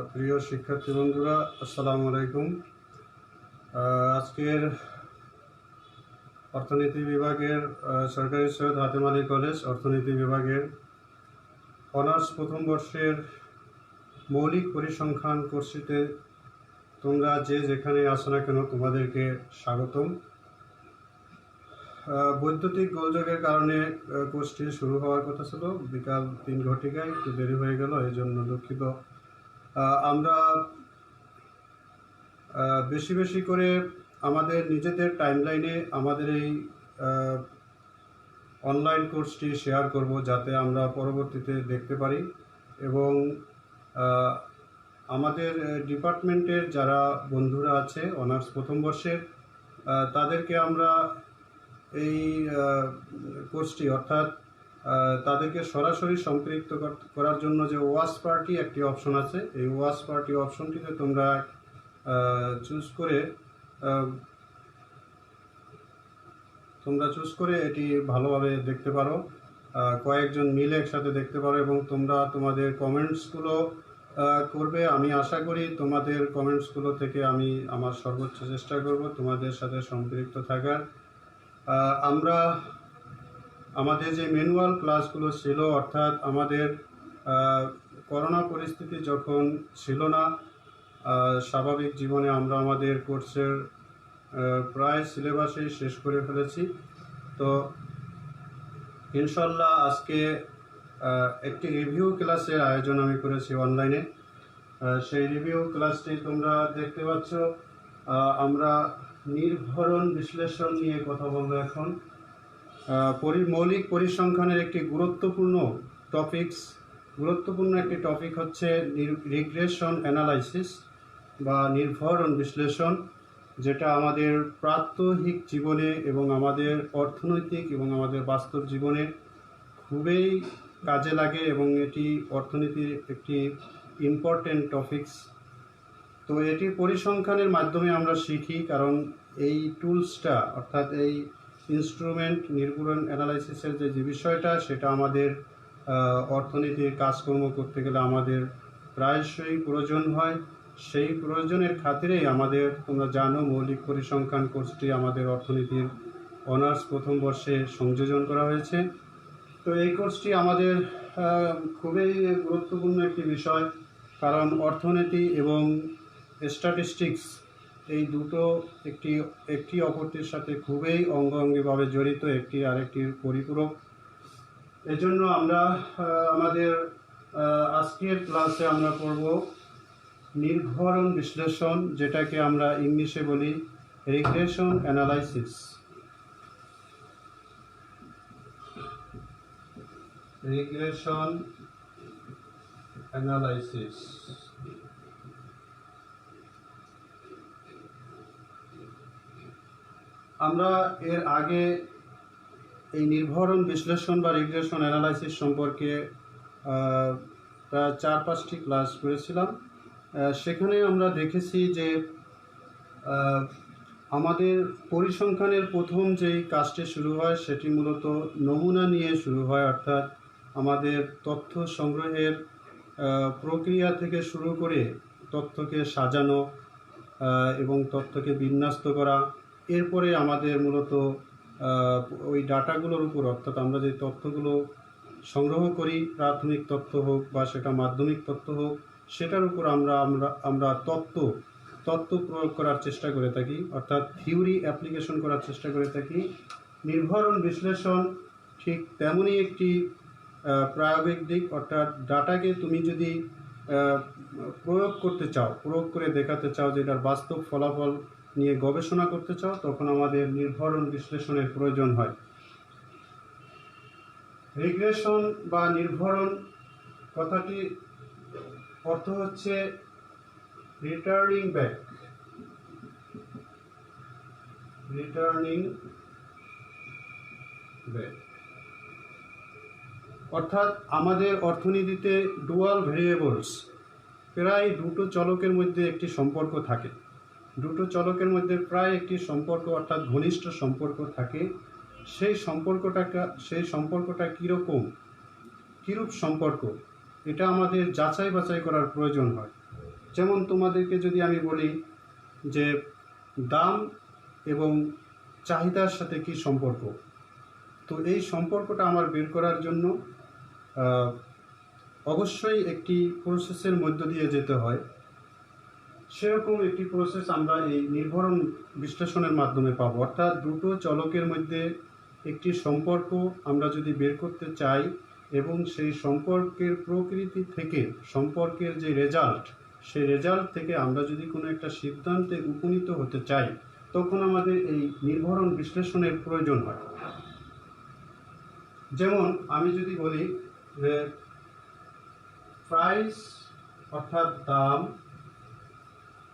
প্রিয় শিক্ষার্থী বন্ধুরা, আসসালামু আলাইকুম। আজকের অর্থনীতি বিভাগের সরকারি সৈয়দ হাতেম আলী কলেজ অর্থনীতি বিভাগের অনার্স প্রথম বর্ষের মৌলিক পরিসংখ্যান কোর্সটিতে তোমরা যে যেখানে আসো না কেন তোমাদেরকে স্বাগতম। বৈদ্যুতিক গোলযোগের কারণে কোর্সটি শুরু হওয়ার কথা ছিল বিকাল 3 ঘটিকায়, একটু দেরি হয়ে গেল, এই জন্য দুঃখিত। আমরা বেশি বেশি করে আমাদের নিজেদের টাইমলাইনে আমাদের এই অনলাইন কোর্সটি শেয়ার করব, যাতে আমরা পরবর্তীতে দেখতে পারি এবং আমাদের ডিপার্টমেন্টের যারা বন্ধুরা আছে অনার্স প্রথম বর্ষের, তাদেরকে আমরা এই কোর্সটি অর্থাৎ তাদেরকে সরাসরি সম্পৃক্ত করার জন্য যে ওয়াচ পার্টি একটি অপশন আছে, এই ওয়াচ পার্টি অপশনটিতে তোমরা চুজ করে এটি ভালোভাবে দেখতে পারো, কয়েকজন মিলে একসাথে দেখতে পারো এবং তোমরা তোমাদের কমেন্টসগুলো করবে। আমি আশা করি তোমাদের কমেন্টসগুলো থেকে আমি আমার সর্বোচ্চ চেষ্টা করব তোমাদের সাথে সম্পৃক্ত থাকার। আমরা আমাদের যে ম্যানুয়াল ক্লাসগুলো ছিল, অর্থাৎ আমাদের করোনা পরিস্থিতি যখন ছিল না, স্বাভাবিক জীবনে আমরা আমাদের কোর্সের প্রায় সিলেবাসই শেষ করে ফেলেছি। তো ইনশাল্লাহ আজকে একটি রিভিউ ক্লাসের আয়োজন আমি করেছি অনলাইনে। সেই রিভিউ ক্লাসটি তোমরা দেখতে পাচ্ছ। আমরা নির্ভরণ বিশ্লেষণ নিয়ে কথা বলবো এখন। মৌলিক পরিসংখ্যানের একটি গুরুত্বপূর্ণ একটি টপিক হচ্ছে রিগ্রেশন অ্যানালাইসিস বা নির্ভরণ বিশ্লেষণ, যেটা আমাদের প্রাত্যহিক জীবনে এবং আমাদের অর্থনৈতিক এবং আমাদের বাস্তব জীবনে খুবই কাজে লাগে এবং এটি অর্থনীতির একটি ইম্পর্টেন্ট টপিকস। তো এটি পরিসংখ্যানের মাধ্যমে আমরা শিখি, কারণ এই টুলসটা অর্থাৎ এই ইনস্ট্রুমেন্ট নির্ভরণ অ্যানালাইসিসের যে বিষয়টা, সেটা আমাদের অর্থনীতির কাজকর্ম করতে গেলে আমাদের প্রায়শই প্রয়োজন হয়। সেই প্রয়োজনের খাতিরেই আমাদের, তোমরা জানো, মৌলিক পরিসংখ্যান কোর্সটি আমাদের অর্থনীতির অনার্স প্রথম বর্ষে সংযোজন করা হয়েছে। তো এই কোর্সটি আমাদের খুবই গুরুত্বপূর্ণ একটি বিষয়, কারণ অর্থনীতি এবং স্ট্যাটিস্টিক্স এই দুটো একটি অপরটির সাথে খুবই অঙ্গাঙ্গিভাবে জড়িত, একটি আরেকটির পরিপূরক। এজন্য আমরা আমাদের আজকের ক্লাসে আমরা পড়ব নির্ভরণ বিশ্লেষণ, যেটাকে আমরা ইংলিশে বলি রিগ্রেশন অ্যানালাইসিস। Regression analysis. আমরা এর আগে এই নির্ভরণ বিশ্লেষণ বা রিগ্রেশন অ্যানালাইসিস সম্পর্কে প্রায় 4-5টি ক্লাস করেছিলাম। সেখানে আমরা দেখেছি যে আমাদের পরিসংখ্যানের প্রথম যেই কাজটি শুরু হয় সেটি মূলত নমুনা নিয়ে শুরু হয়, অর্থাৎ আমাদের তথ্য সংগ্রহের প্রক্রিয়া থেকে শুরু করে তথ্যকে সাজানো এবং তথ্যকে বিন্যস্ত করা। এরপরে আমাদের মূলত ওই ডাটাগুলোর উপর, অর্থাৎ আমরা যে তথ্যগুলো সংগ্রহ করি, প্রাথমিক তথ্য হোক বা সেটা মাধ্যমিক তথ্য হোক, সেটার উপর আমরা তত্ত্ব প্রয়োগ করার চেষ্টা করে থাকি, অর্থাৎ থিওরি অ্যাপ্লিকেশন করার চেষ্টা করে থাকি। নির্ভরণ বিশ্লেষণ ঠিক তেমনই একটি প্রায়োগিক দিক, অর্থাৎ ডাটাকে তুমি যদি প্রয়োগ করে দেখাতে চাও, যেটার বাস্তব ফলাফল নিয়ে গবেষণা করতে চাও, তখন আমাদের নির্ভরণ বিশ্লেষণের প্রয়োজন হয়। রিগ্রেশন বা নির্ভরণ কথাটি অর্থ হচ্ছে রিটার্নিং ব্যাক। অর্থাৎ আমাদের অর্থনীতিতে ডুয়াল ভেরিয়েবলস, প্রায় দুটো চলকের মধ্যে একটি সম্পর্ক থাকে, অর্থাৎ ঘনিষ্ঠ সম্পর্ক থাকে। সেই সম্পর্কটা কীরূপ সম্পর্ক, এটা আমাদের যাচাই বাছাই করার প্রয়োজন হয়। যেমন তোমাদেরকে যদি আমি বলি যে দাম এবং চাহিদার সাথে কি সম্পর্ক, তো এই সম্পর্কটা আমার বের করার জন্য অবশ্যই একটি প্রসেসের মধ্য দিয়ে যেতে হয়। সেরকম একটি প্রসেস আমরা এই নির্ভরণ বিশ্লেষণের মাধ্যমে পাবো। অর্থাৎ দুটো চলকের মধ্যে একটি সম্পর্ক আমরা যদি বের করতে চাই এবং সেই সম্পর্কের প্রকৃতি থেকে সম্পর্কের যে রেজাল্ট, সেই রেজাল্ট থেকে আমরা যদি কোনো একটা সিদ্ধান্তে উপনীত হতে চাই, তখন আমাদের এই নির্ভরণ বিশ্লেষণের প্রয়োজন হয়। যেমন আমি যদি বলি যে প্রাইস অর্থাৎ দাম,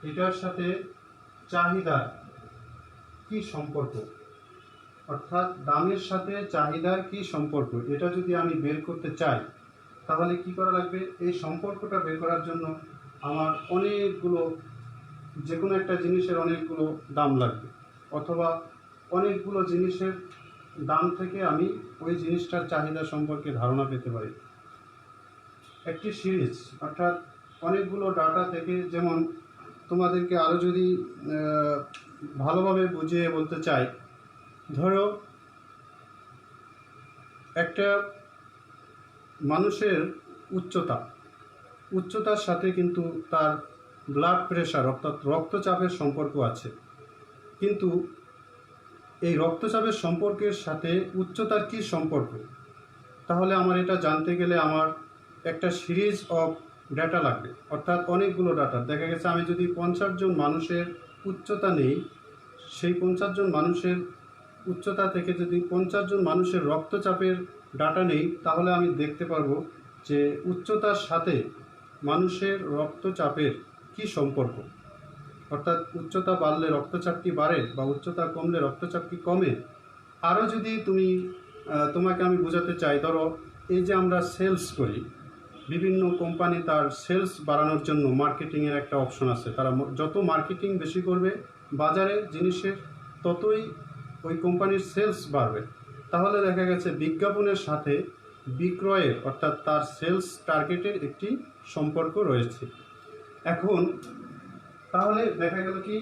এটার সাথে চাহিদার কি সম্পর্ক, অর্থাৎ দামের সাথে চাহিদার কি সম্পর্ক, এটা যদি আমি বের করতে চাই তাহলে কি করা লাগবে? এই সম্পর্কটা বের করার জন্য আমার অনেকগুলো, যে কোনো একটা জিনিসের অনেকগুলো দাম লাগবে, অথবা অনেকগুলো জিনিসের দাম থেকে আমি ওই জিনিসটার চাহিদা সম্পর্কে ধারণা পেতে পারি। একটি সিরিজ অর্থাৎ অনেকগুলো ডাটা থেকে, যেমন তোমাদেরকে আরও যদি ভালোভাবে বুঝিয়ে বলতে চাই, ধরো একটা মানুষের উচ্চতার সাথে কিন্তু তার ব্লাড প্রেশার অর্থাৎ রক্তচাপের সম্পর্ক আছে, কিন্তু এই রক্তচাপের সম্পর্কের সাথে উচ্চতার কি সম্পর্ক? তাহলে আমার এটা জানতে গেলে আমার একটা সিরিজ অফ ডাটা লাগবে, অর্থাৎ অনেকগুলো ডাটা। দেখা গেছে আমি যদি 50 জন মানুষের উচ্চতা নেই, সেই 50 জন মানুষের উচ্চতা থেকে যদি 50 জন মানুষের রক্তচাপের ডাটা নেই, তাহলে আমি দেখতে পারবো যে উচ্চতার সাথে মানুষের রক্তচাপের কি সম্পর্ক। অর্থাৎ উচ্চতা বাড়লে রক্তচাপ কি বাড়ে, বা উচ্চতা কমলে রক্তচাপ কি কমে। আরও যদি তোমাকে আমি বোঝাতে চাই, ধরো এই যে আমরা সেলস করি, বিভিন্ন কোম্পানি তার সেলস বাড়ানোর জন্য মার্কেটিংয়ের একটা অপশন আছে। তারা যত মার্কেটিং বেশি করবে বাজারে জিনিসের, ততই ওই কোম্পানির সেলস বাড়বে। তাহলে দেখা গেছে বিজ্ঞাপনের সাথে বিক্রয়ের অর্থাৎ তার সেলস টার্গেটের একটি সম্পর্ক রয়েছে। এখন তাহলে দেখা গেল কি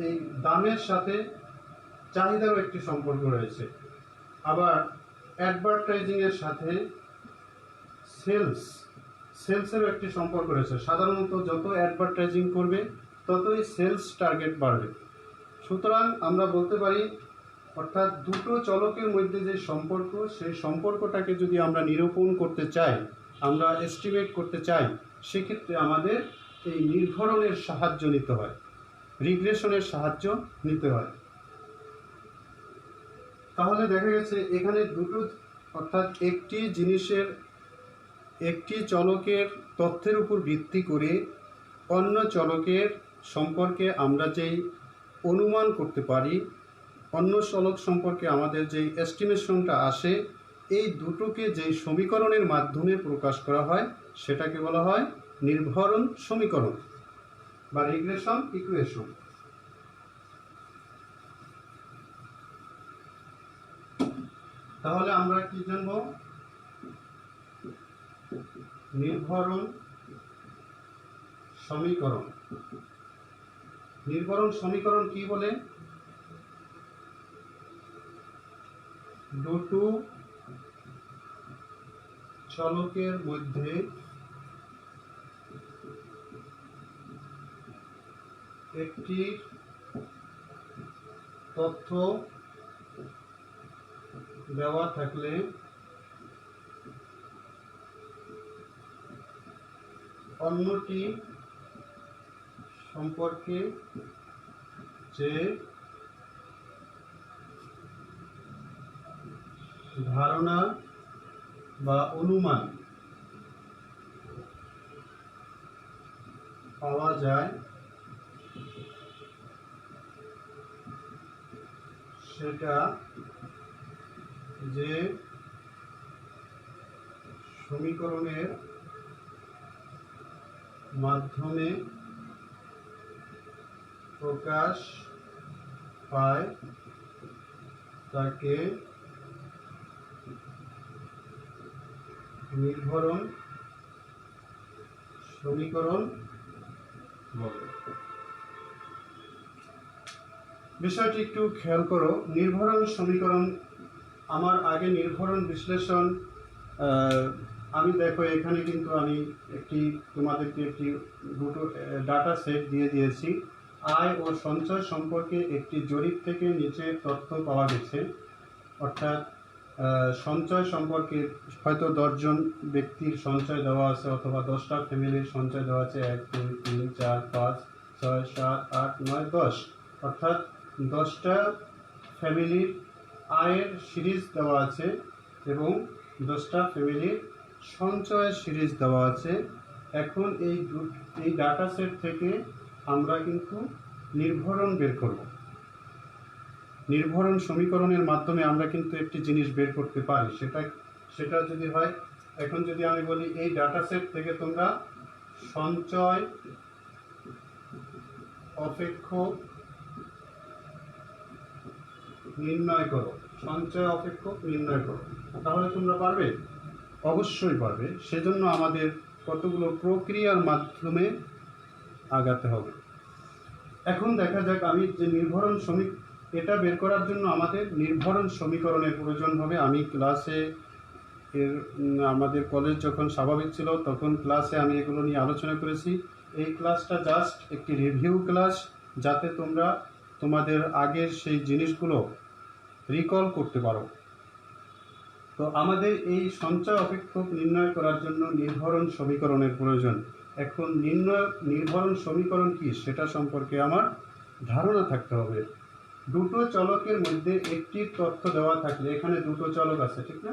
এই দামের সাথে চাহিদারও একটি সম্পর্ক রয়েছে। আবার অ্যাডভার্টাইজিংয়ের সাথে সেলসেরও একটি সম্পর্ক রয়েছে। সাধারণত যত অ্যাডভার্টাইজিং করবে ততই সেলস টার্গেট বাড়বে। সুতরাং আমরা বলতে পারি, অর্থাৎ দুটো চলকের মধ্যে যে সম্পর্ক, সেই সম্পর্কটাকে যদি আমরা নিরূপণ করতে চাই, আমরা এস্টিমেট করতে চাই, সেক্ষেত্রে আমাদের এই নির্ভরণের সাহায্য নিতে হয়, রিগ্রেশনের সাহায্য নিতে হয়। তাহলে দেখা গেছে এখানে দুটো, অর্থাৎ একটি চলকের তথ্যের উপর ভিত্তি করে অন্য চলকের সম্পর্কে আমরা যেই অনুমান করতে পারি, অন্য চলক সম্পর্কে আমাদের যেই এস্টিমেশনটা আসে, এই দুটোকে যেই সমীকরণের মাধ্যমে প্রকাশ করা হয় সেটাকে বলা হয় নির্ভরণ সমীকরণ বা রিগ্রেশন ইকুয়েশন। তাহলে আমরা কি জানব? নির্ভরণ সমীকরণ। নির্ভরণ সমীকরণ কি বলে? দুটো চলকের মধ্যে একটি তথ্য দেওয়া থাকলে অন্যটি সম্পর্কে যে ধারণা বা অনুমান পাওয়া যায় সেটা যে সমীকরণের মাধ্যমে প্রকাশ পায় তাকে নির্ভরণ সমীকরণ বলবে। বিষয়টি একটু খেয়াল করো। নির্ভরণ সমীকরণ, আমার আগে নির্ভরণ বিশ্লেষণ, আমি দেখো এখানে কিন্তু আমি তোমাদেরকে দুটো ডাটা সেট দিয়ে দিয়েছি। আয় ও সঞ্চয় সম্পর্কে একটি জরিপ থেকে নিচে তথ্য পাওয়া গেছে। অর্থাৎ সঞ্চয় সম্পর্কে হয়তো 10জন ব্যক্তির সঞ্চয় দেওয়া আছে, অথবা 10টা ফ্যামিলির সঞ্চয় দেওয়া আছে, 1 2 3 4 5 6 7 8 9 10, অর্থাৎ 10টা ফ্যামিলির আয়ের সিরিজ দেওয়া আছে এবং 10টা ফ্যামিলির সঞ্চয়ের সিরিজ দেওয়া আছে। এখন এই ডাটা সেট থেকে আমরা কিন্তু নির্ভরণ বের করব। নির্ভরণ সমীকরণের মাধ্যমে আমরা কিন্তু একটি জিনিস বের করতে পারি। সেটা যদি হয়, এখন যদি আমি বলি এই ডাটা সেট থেকে তোমরা সঞ্চয় অপেক্ষক নির্ণয় করো, সঞ্চয় অপেক্ষক নির্ণয় করো, তাহলে তোমরা পারবে? অবশ্যই পারবে। সেজন্য আমাদের কতগুলো প্রক্রিয়ার মাধ্যমে আগাতে হবে। এখন দেখা যাক, আমি যে নির্ভরণ এটা বের করার জন্য আমাদের নির্ভরণ সমীকরণের প্রয়োজন হবে। আমি ক্লাসে আমাদের কলেজ যখন স্বাভাবিক ছিল তখন ক্লাসে আমি এগুলো নিয়ে আলোচনা করেছি। এই ক্লাসটা জাস্ট একটি রিভিউ ক্লাস, যাতে তোমরা তোমাদের আগের সেই জিনিসগুলো রিকল করতে পারো। তো আমাদের এই সঞ্চয় অপেক্ষক নির্ণয় করার জন্য নির্ভরণ সমীকরণের প্রয়োজন। এখন নির্ভরণ সমীকরণ কি সেটা সম্পর্কে আমার ধারণা থাকতে হবে। দুটো চলকের মধ্যে একটির তথ্য দেওয়া থাকলে, এখানে দুটো চলক আছে, ঠিক না?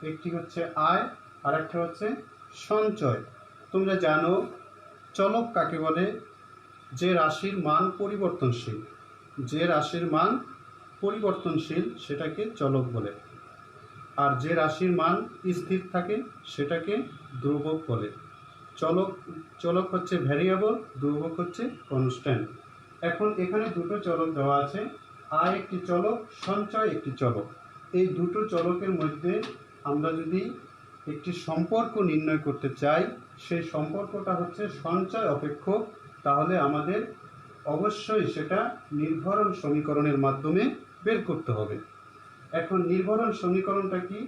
একটি হচ্ছে আয় আর একটা হচ্ছে সঞ্চয়। তোমরা জানো চলক কাকে বলে? যে রাশির মান পরিবর্তনশীল। যে রাশির মান পরিবর্তনশীল সেটাকে চলক বলে, আর যে রাশির মান স্থির থাকে সেটাকে ধ্রুবক বলে। চলক হচ্ছে ভ্যারিয়েবল, ধ্রুবক হচ্ছে কনস্ট্যান্ট। এখন এখানে দুটো চলক দেওয়া আছে, আয় একটি চলক, সঞ্চয় একটি চলক। এই দুটো চলকের মধ্যে আমরা যদি একটি সম্পর্ক নির্ণয় করতে চাই, সেই সম্পর্কটা হচ্ছে সঞ্চয় অপেক্ষক, তাহলে আমাদের অবশ্যই সেটা নির্ভরণ সমীকরণের মাধ্যমে বের করতে হবে। এখন নির্ভরণ সমীকরণটা কি?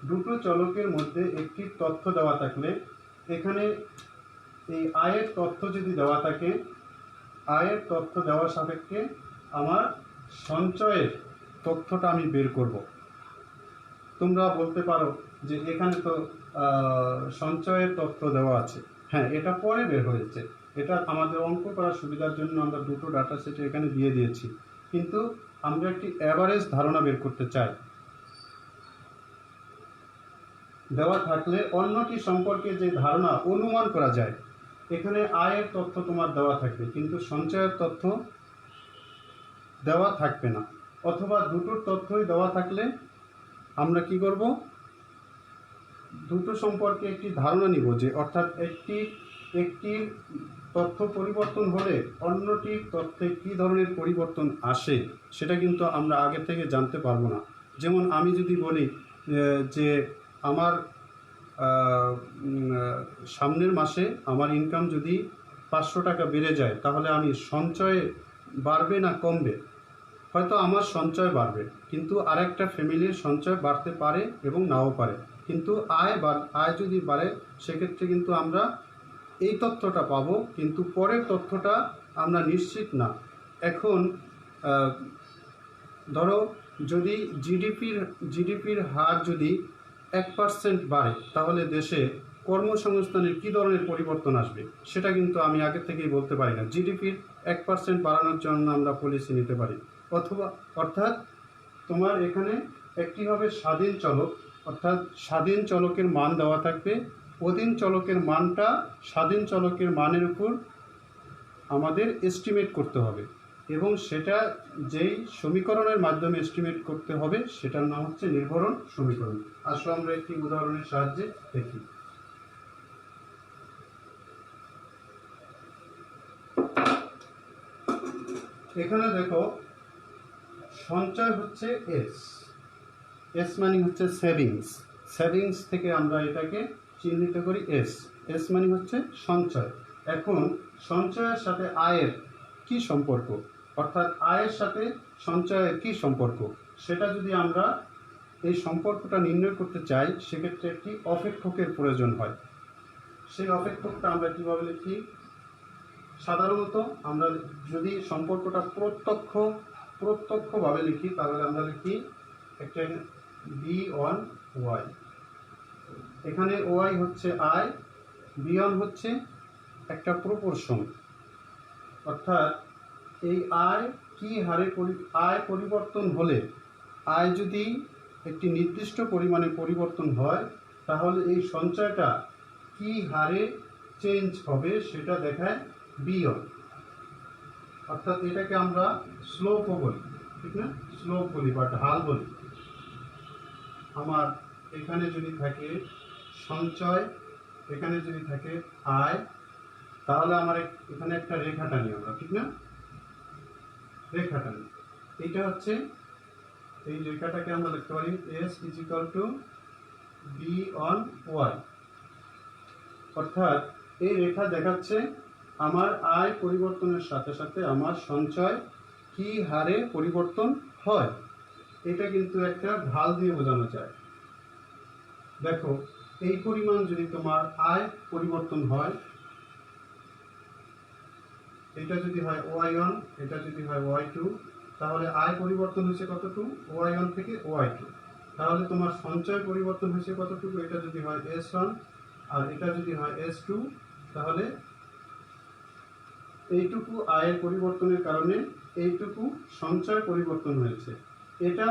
দুটো চলকের মধ্যে একটি তথ্য দেওয়া থাকলে, এখানে এই আয়ের তথ্য যদি দেওয়া থাকে, আয়ের তথ্য দেওয়া সাপেক্ষে আমার সঞ্চয়ের তথ্যটা আমি বের করব। তোমরা বলতে পারো যে এখানে তো সঞ্চয়ের তথ্য দেওয়া আছে। হ্যাঁ, এটা পরে বের হয়েছে, এটা আমাদের অঙ্ক করার সুবিধার জন্য আমরা দুটো ডাটা সেট এখানে দিয়ে দিয়েছি, কিন্তু আমরা একটি অ্যাভারেজ ধারণা বের করতে চাই। দেওয়া থাকলে অন্যটি সম্পর্কে যে ধারণা অনুমান করা যায়, এখানে আয়ের তথ্য তোমার দেওয়া থাকবে কিন্তু সঞ্চয়ের তথ্য দেওয়া থাকবে না, অথবা দুটোর তথ্যই দেওয়া থাকলে আমরা কি করব? দুটো সম্পর্কে একটি ধারণা নিব, যে অর্থাৎ একটি তথ্য পরিবর্তন হলে অন্যটির তথ্যে কী ধরনের পরিবর্তন আসে সেটা কিন্তু আমরা আগে থেকে জানতে পারবো না। যেমন আমি যদি বলি যে আমার সামনের মাসে আমার ইনকাম যদি 500 টাকা বেড়ে যায়, তাহলে আমি সঞ্চয়ে বাড়বে না কমবে? হয়তো আমার সঞ্চয় বাড়বে, কিন্তু আরেকটা ফ্যামিলির সঞ্চয় বাড়তে পারে এবং নাও পারে। কিন্তু আয় যদি বাড়ে, সেক্ষেত্রে কিন্তু আমরা এই তথ্যটা পাবো, কিন্তু পরের তথ্যটা আমরা নিশ্চিত না। এখন ধরো যদি জিডিপির হার যদি 1% বাড়ে, তাহলে দেশে কর্মসংস্থানের কী ধরনের পরিবর্তন আসবে সেটা কিন্তু আমি আগে থেকেই বলতে পারি না। জিডিপির 1% বাড়ানোর জন্য আমরা পলিসি নিতে পারি, অর্থাৎ তোমার এখানে একটি হবে স্বাধীন চলক, অর্থাৎ স্বাধীন চলকের মান দেওয়া থাকবে। অধীন চলকের মানটা স্বাধীন চলকের মানের উপর আমাদের এস্টিমেট করতে হবে, এবং সেটা যেই সমীকরণের মাধ্যমে এস্টিমেট করতে হবে সেটার নাম হচ্ছে নির্ভরণ সমীকরণ। আসলে আমরা একটি উদাহরণের সাহায্যে দেখি। এখানে দেখো সঞ্চয় হচ্ছে এস মানে হচ্ছে সেভিংস থেকে আমরা এটাকে চিহ্নিত করি এস মানে হচ্ছে সঞ্চয়। এখন সঞ্চয়ের সাথে আয়ের কি সম্পর্ক, অর্থাৎ আয়ের সাথে সঞ্চয়ের কি সম্পর্ক, সেটা যদি আমরা এই সম্পর্কটা নির্ণয় করতে চাই, সেক্ষেত্রে একটি অপেক্ষকের প্রয়োজন হয়। সেই অপেক্ষকটা আমরা কীভাবে লিখি? সাধারণত আমরা যদি সম্পর্কটা প্রত্যক্ষভাবে লিখি, তাহলে আমরা লিখি একটা B1Y। এখানে ওয়াই হচ্ছে আয়, B1 হচ্ছে একটা প্রপোর্শন, অর্থাৎ এই আয় কি হারে আয় পরিবর্তন হলে, আয় যদি একটি নির্দিষ্ট পরিমাণে পরিবর্তন হয়, তাহলে এই সঞ্চয়টা কি হারে চেঞ্জ হবে সেটা দেখায় B1। অর্থাৎ এটাকে আমরা স্লোপও বলি, ঠিক না? স্লোপ বলি বা ঢাল বলি। আমার এখানে যদি থাকে সঞ্চয়, এখানে যদি থাকে আয়, তাহলে আমার এখানে একটা রেখা টানি আমরা, ঠিক না? রেখা টানি, এইটা হচ্ছে, এই রেখাটাকে আমরা লিখতে পারি S = B1Y। অর্থাৎ এই রেখা দেখাচ্ছে আমার আয় পরিবর্তনের সাথে সাথে আমার সঞ্চয় কি হারে পরিবর্তন হয়। এটা কিন্তু একটা ঢাল দিয়ে বোঝানো যায়। দেখো, এই পরিমাণ যদি তোমার আয় পরিবর্তন হয়, এটা যদি হয় Y1, এটা যদি হয় Y2, তাহলে আয় পরিবর্তন হয়েছে কতটুকু? Y1 থেকে Y2। তাহলে তোমার সঞ্চয় পরিবর্তন হয়েছে কতটুকু? এটা যদি হয় S1 আর এটা যদি হয় S2, তাহলে এইটুকু আয়ের পরিবর্তনের কারণে এইটুকু সঞ্চয় পরিবর্তন হয়েছে। এটা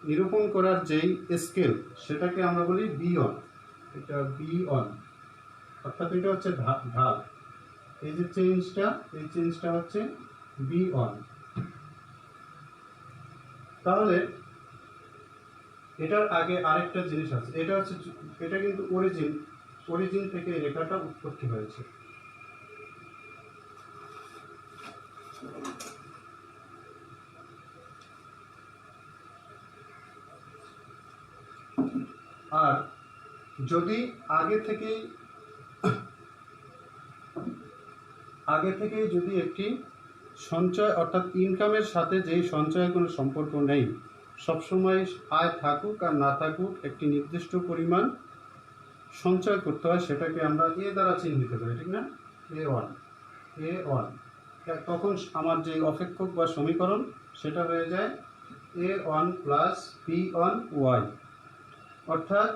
নিরূপণ করার যেই স্কেল, সেটাকে আমরা বলি B1। এটা B1, অর্থাৎ এটা হচ্ছে ঢাল। এই যে চেঞ্জটা, এই চেঞ্জটা হচ্ছে B1। তাহলে এটার আগে আরেকটা জিনিস আছে, এটা হচ্ছে, এটা কিন্তু অরিজিন থেকে এই রেখাটা উৎপত্তি হয়েছে। আর যদি আগে থেকেই যদি একটি সঞ্চয়, অর্থাৎ ইনকামের সাথে যেই সঞ্চয়ের কোনো সম্পর্ক নেই, সবসময় আয় থাকুক আর না থাকুক একটি নির্দিষ্ট পরিমাণ সঞ্চয় করতে হয়, সেটাকে আমরা এ দ্বারা চিহ্নিত করি, ঠিক না? A1। তখন আমার যে অপেক্ষক বা সমীকরণ, সেটা হয়ে যায় A1 + B1Y। অর্থাৎ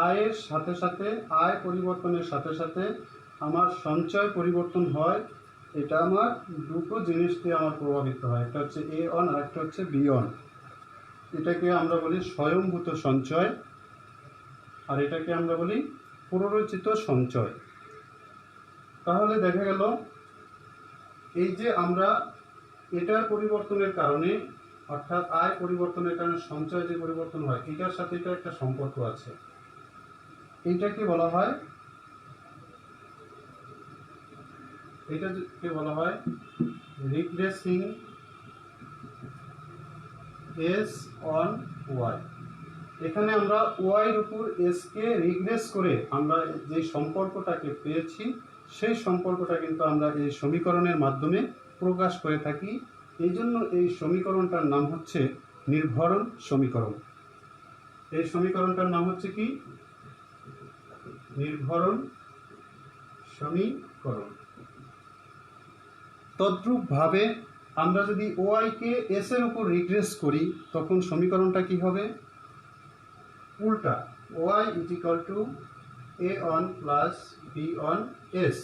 আয়ের সাথে সাথে, আয় পরিবর্তনের সাথে সাথে আমার সঞ্চয় পরিবর্তন হয়। এটা আমার দুটো জিনিস দিয়ে আমার প্রভাবিত হয়, একটা হচ্ছে A1 আর একটা হচ্ছে B1। এটাকে আমরা বলি স্বয়ংভূত সঞ্চয়, আর এটাকে আমরা বলি প্ররোচিত সঞ্চয়। তাহলে দেখা গেল এই যে আমরা এটার পরিবর্তনের কারণে, অর্থাৎ আয় পরিবর্তনের কারণে সঞ্চয় যে পরিবর্তন হয়, এটার সাথে এটা একটা সম্পর্ক আছে। এইটাকে বলা হয়, এটাকে বলা হয় রিগ্রেসিং S on Y। এখানে আমরা Y এর উপর S কে রিগ্রেস করে আমরা যে সম্পর্কটাকে পেয়েছি, সেই সম্পর্কটা কিন্তু আমরা এই সমীকরণের মাধ্যমে প্রকাশ করে থাকি। এই জন্য এই সমীকরণটার নাম হচ্ছে নির্ভরণ সমীকরণ। এই সমীকরণটার নাম হচ্ছে কি? নির্ভরণ সমীকরণ। তদ্রূপভাবে আমরা যদি ওয়াই কে এস এর উপর রিগ্রেস করি, তখন সমীকরণটা কি হবে? উল্টা, ওয়াই = A1 + B1 S।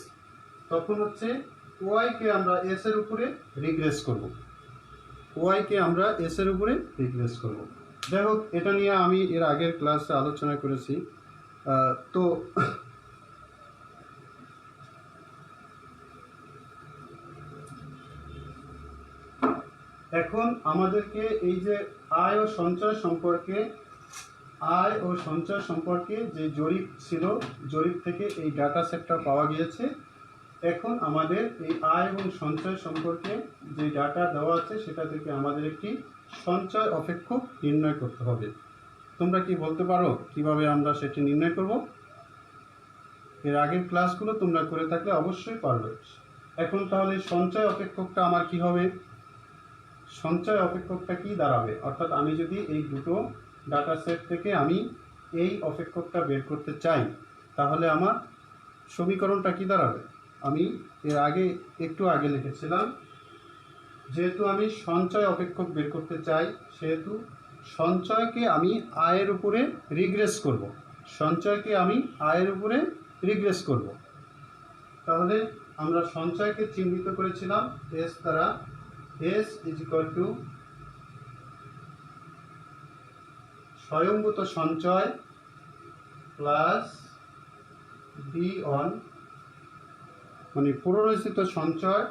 তখন হচ্ছে ওয়াইকে আমরা এস এর উপরে রিগ্রেস করব, ওয়াইকে আমরা এস এর উপরে রিগ্রেস করব। যাই হোক, এটা নিয়ে আমি এর আগের ক্লাসে আলোচনা করেছি। তো এখন আমাদেরকে এই যে আয় ও সঞ্চয় সম্পর্কে যে জরিপ ছিল, জরিপ থেকে এই ডাটা সেটটা পাওয়া গিয়েছে। এখন আমাদের এই আয় এবং সঞ্চয় সম্পর্কে যে ডাটা দেওয়া আছে, সেটা থেকে আমাদের একটি সঞ্চয় অপেক্ষক নির্ণয় করতে হবে। তোমরা কি বলতে পারো কিভাবে আমরা সেটি নির্ণয় করব? এর আগের ক্লাসগুলো তোমরা করে থাকলে অবশ্যই পারবে। এখন তাহলে সঞ্চয় অপেক্ষকটা আমার কি হবে? সঞ্চয় অপেক্ষকটা কি দাঁড়াবে? অর্থাৎ আমি যদি এই দুটো ডাটা সেট থেকে আমি এই অপেক্ষকটা বের করতে চাই, তাহলে আমার সমীকরণটা কি দাঁড়াবে? আমি এর আগে একটু আগে লিখেছিলাম, যেহেতু আমি সঞ্চয় অপেক্ষক বের করতে চাই, সেহেতু সঞ্চয়কে আমি আয়ের উপরে রিগ্রেস করব। সঞ্চয়কে আমি আয়ের উপরে রিগ্রেস করব। তাহলে আমরা সঞ্চয়কে চিহ্নিত করেছিলাম এস দ্বারা। এস ইজ ইকুয়াল টু স্বয়ংভূত সঞ্চয় প্লাস ডি অন, মানে পুনরচিত সঞ্চয়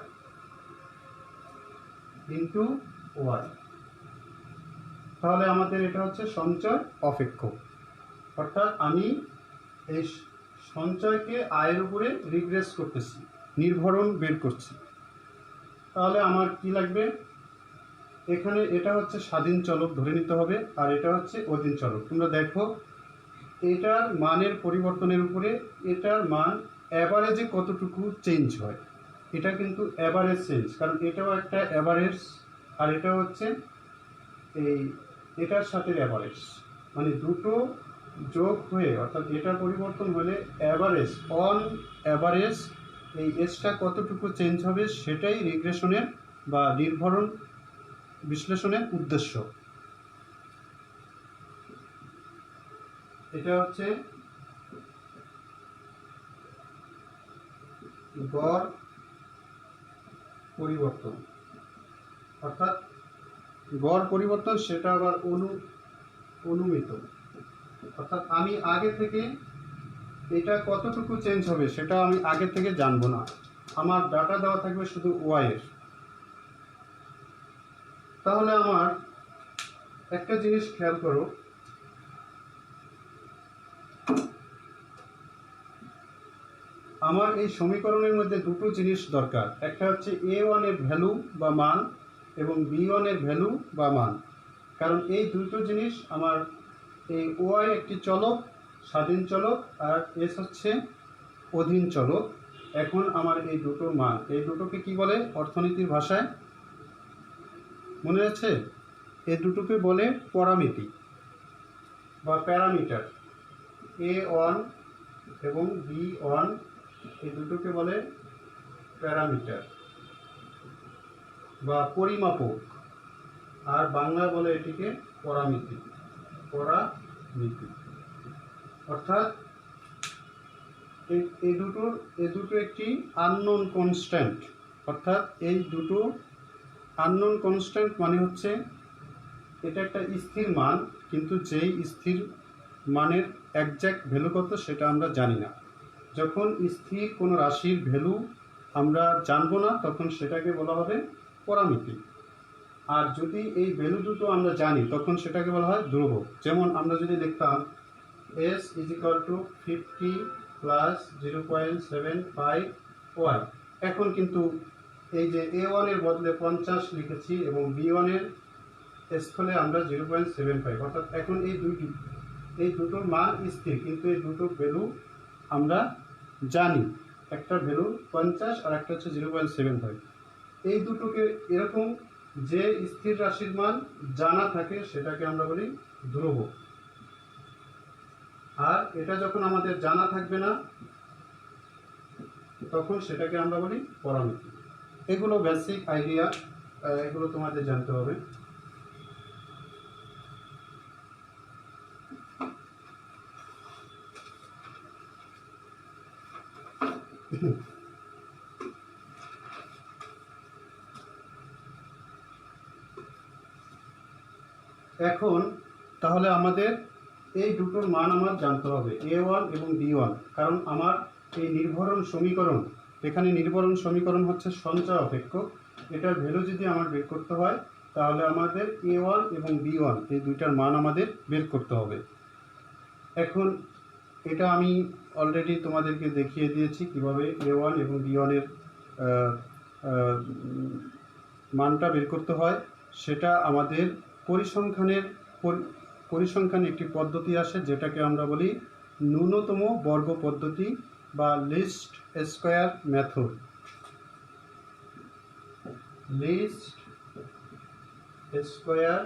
ইন্টু ওয়াই। তাহলে আমাদের এটা হচ্ছে সঞ্চয় অপেক্ষক, অর্থাৎ আমি এই সঞ্চয়কে আয়ের উপরে রিগ্রেস করতেছি, নির্ভরণ বের করছি। তাহলে আমার কি লাগবে? এখানে এটা হচ্ছে স্বাধীন চলক ধরে নিতে হবে, আর এটা হচ্ছে অধীন চলক। তোমরা দেখো এটার মানের পরিবর্তনের উপরে এটার মান অ্যাভারেজে কতটুকু চেঞ্জ হয়। এটা কিন্তু অ্যাভারেজ চেঞ্জ, কারণ এটাও একটা অ্যাভারেজ, আর এটা হচ্ছে এটার সাথে অ্যাভারেজ, মানে দুটো যোগ হয়ে, অর্থাৎ এটা পরিবর্তন হলে অ্যাভারেজ, অন অ্যাভারেজ এই এসটা কতটুকু চেঞ্জ হবে সেটাই রিগ্রেশনের বা নির্ভরণ বিশ্লেষণের উদ্দেশ্য। এটা হচ্ছে গড় পরিবর্তন, অর্থাৎ গড় পরিবর্তন সেটা আবার অনুমিত, অর্থাৎ আমি আগে থেকে এটা কতটুকু চেঞ্জ হবে সেটা আমি আগে থেকে জানবো না, আমার ডাটা দেওয়া থাকবে শুধু ওয়াই এর। তাহলে আমার একটা জিনিস খেয়াল করো, আমার এই সমীকরণের মধ্যে দুটো জিনিস দরকার। একটা হচ্ছে A1 এর ভ্যালু বা মান এবং B1 এর ভ্যালু বা মান, কারণ এই দুটো জিনিস আমার, এই ওয়াই একটি চলক, স্বাধীন চলক, আর এস হচ্ছে অধীন চলক। এখন আমার এই দুটোর মান, এই দুটোকে কি বলে অর্থনীতির ভাষায়? মনে আছে? এই দুটোকে বলে পরামিতি বা প্যারামিটার। A1 এবং B1 এই দুটোকে বলে প্যারামিটার বা পরিমাপক, আর বাংলায় বলে এটিকে পরামিতি। পরামিতি অর্থাৎ এই দুটো একটি আননোন কনস্ট্যান্ট, অর্থাৎ এই দুটো আননোন কনস্ট্যান্ট মানে হচ্ছে এটা একটা স্থির মান, কিন্তু যেই স্থির মানের একজ্যাক্ট ভ্যালু কত সেটা আমরা জানি না। যখন স্থির কোনো রাশির ভ্যালু আমরা জানবো না, তখন সেটাকে বলা হবে পরামিতি। আর যদি এই ভ্যালু দুটো আমরা জানি, তখন সেটাকে বলা হয় ধ্রুবক। যেমন আমরা যদি লিখতাম S is equal to 50 plus 0.75 Y, এখন কিন্তু এই যে A1 এর বদলে 50 লিখেছি এবং B1 এর স্থলে আমরা 0.75, অর্থাৎ এখন এই দুটোর মান স্থির, কিন্তু এই দুটো ভ্যালু আমরা জানি, একটা ভ্যালু 50 আর একটা হচ্ছে 0.75। এই দুটোকে এরকম যে স্থির রাশির মান জানা থাকে সেটাকে আমরা বলি ধ্রুবক, আর এটা যখন আমাদের জানা থাকবে না তখন সেটাকে আমরা বলি পরামিতি। এগুলো বেসিক আইডিয়া, এগুলো তোমাদের জানতে হবে। এখন তাহলে আমাদের এই দুটোর মান আমার জানতে হবে, A1 এবং B1, কারণ আমার এই নির্ভরণ সমীকরণ, এখানে নির্ভরণ সমীকরণ হচ্ছে সঞ্চয় অপেক্ষক, এটার ভ্যালু যদি আমার বের করতে হয় তাহলে আমাদের A1 এবং B1 এই দুইটার মান আমাদের বের করতে হবে। এখন এটা আমি অলরেডি তোমাদেরকে দেখিয়ে দিয়েছি কিভাবে A1 এবং B1 এর মানটা বের করতে হয়। সেটা আমাদের পরিসংখ্যানে একটি পদ্ধতি আসে যেটাকে আমরা বলি ন্যূনতম বর্গ পদ্ধতি বা least square method, least square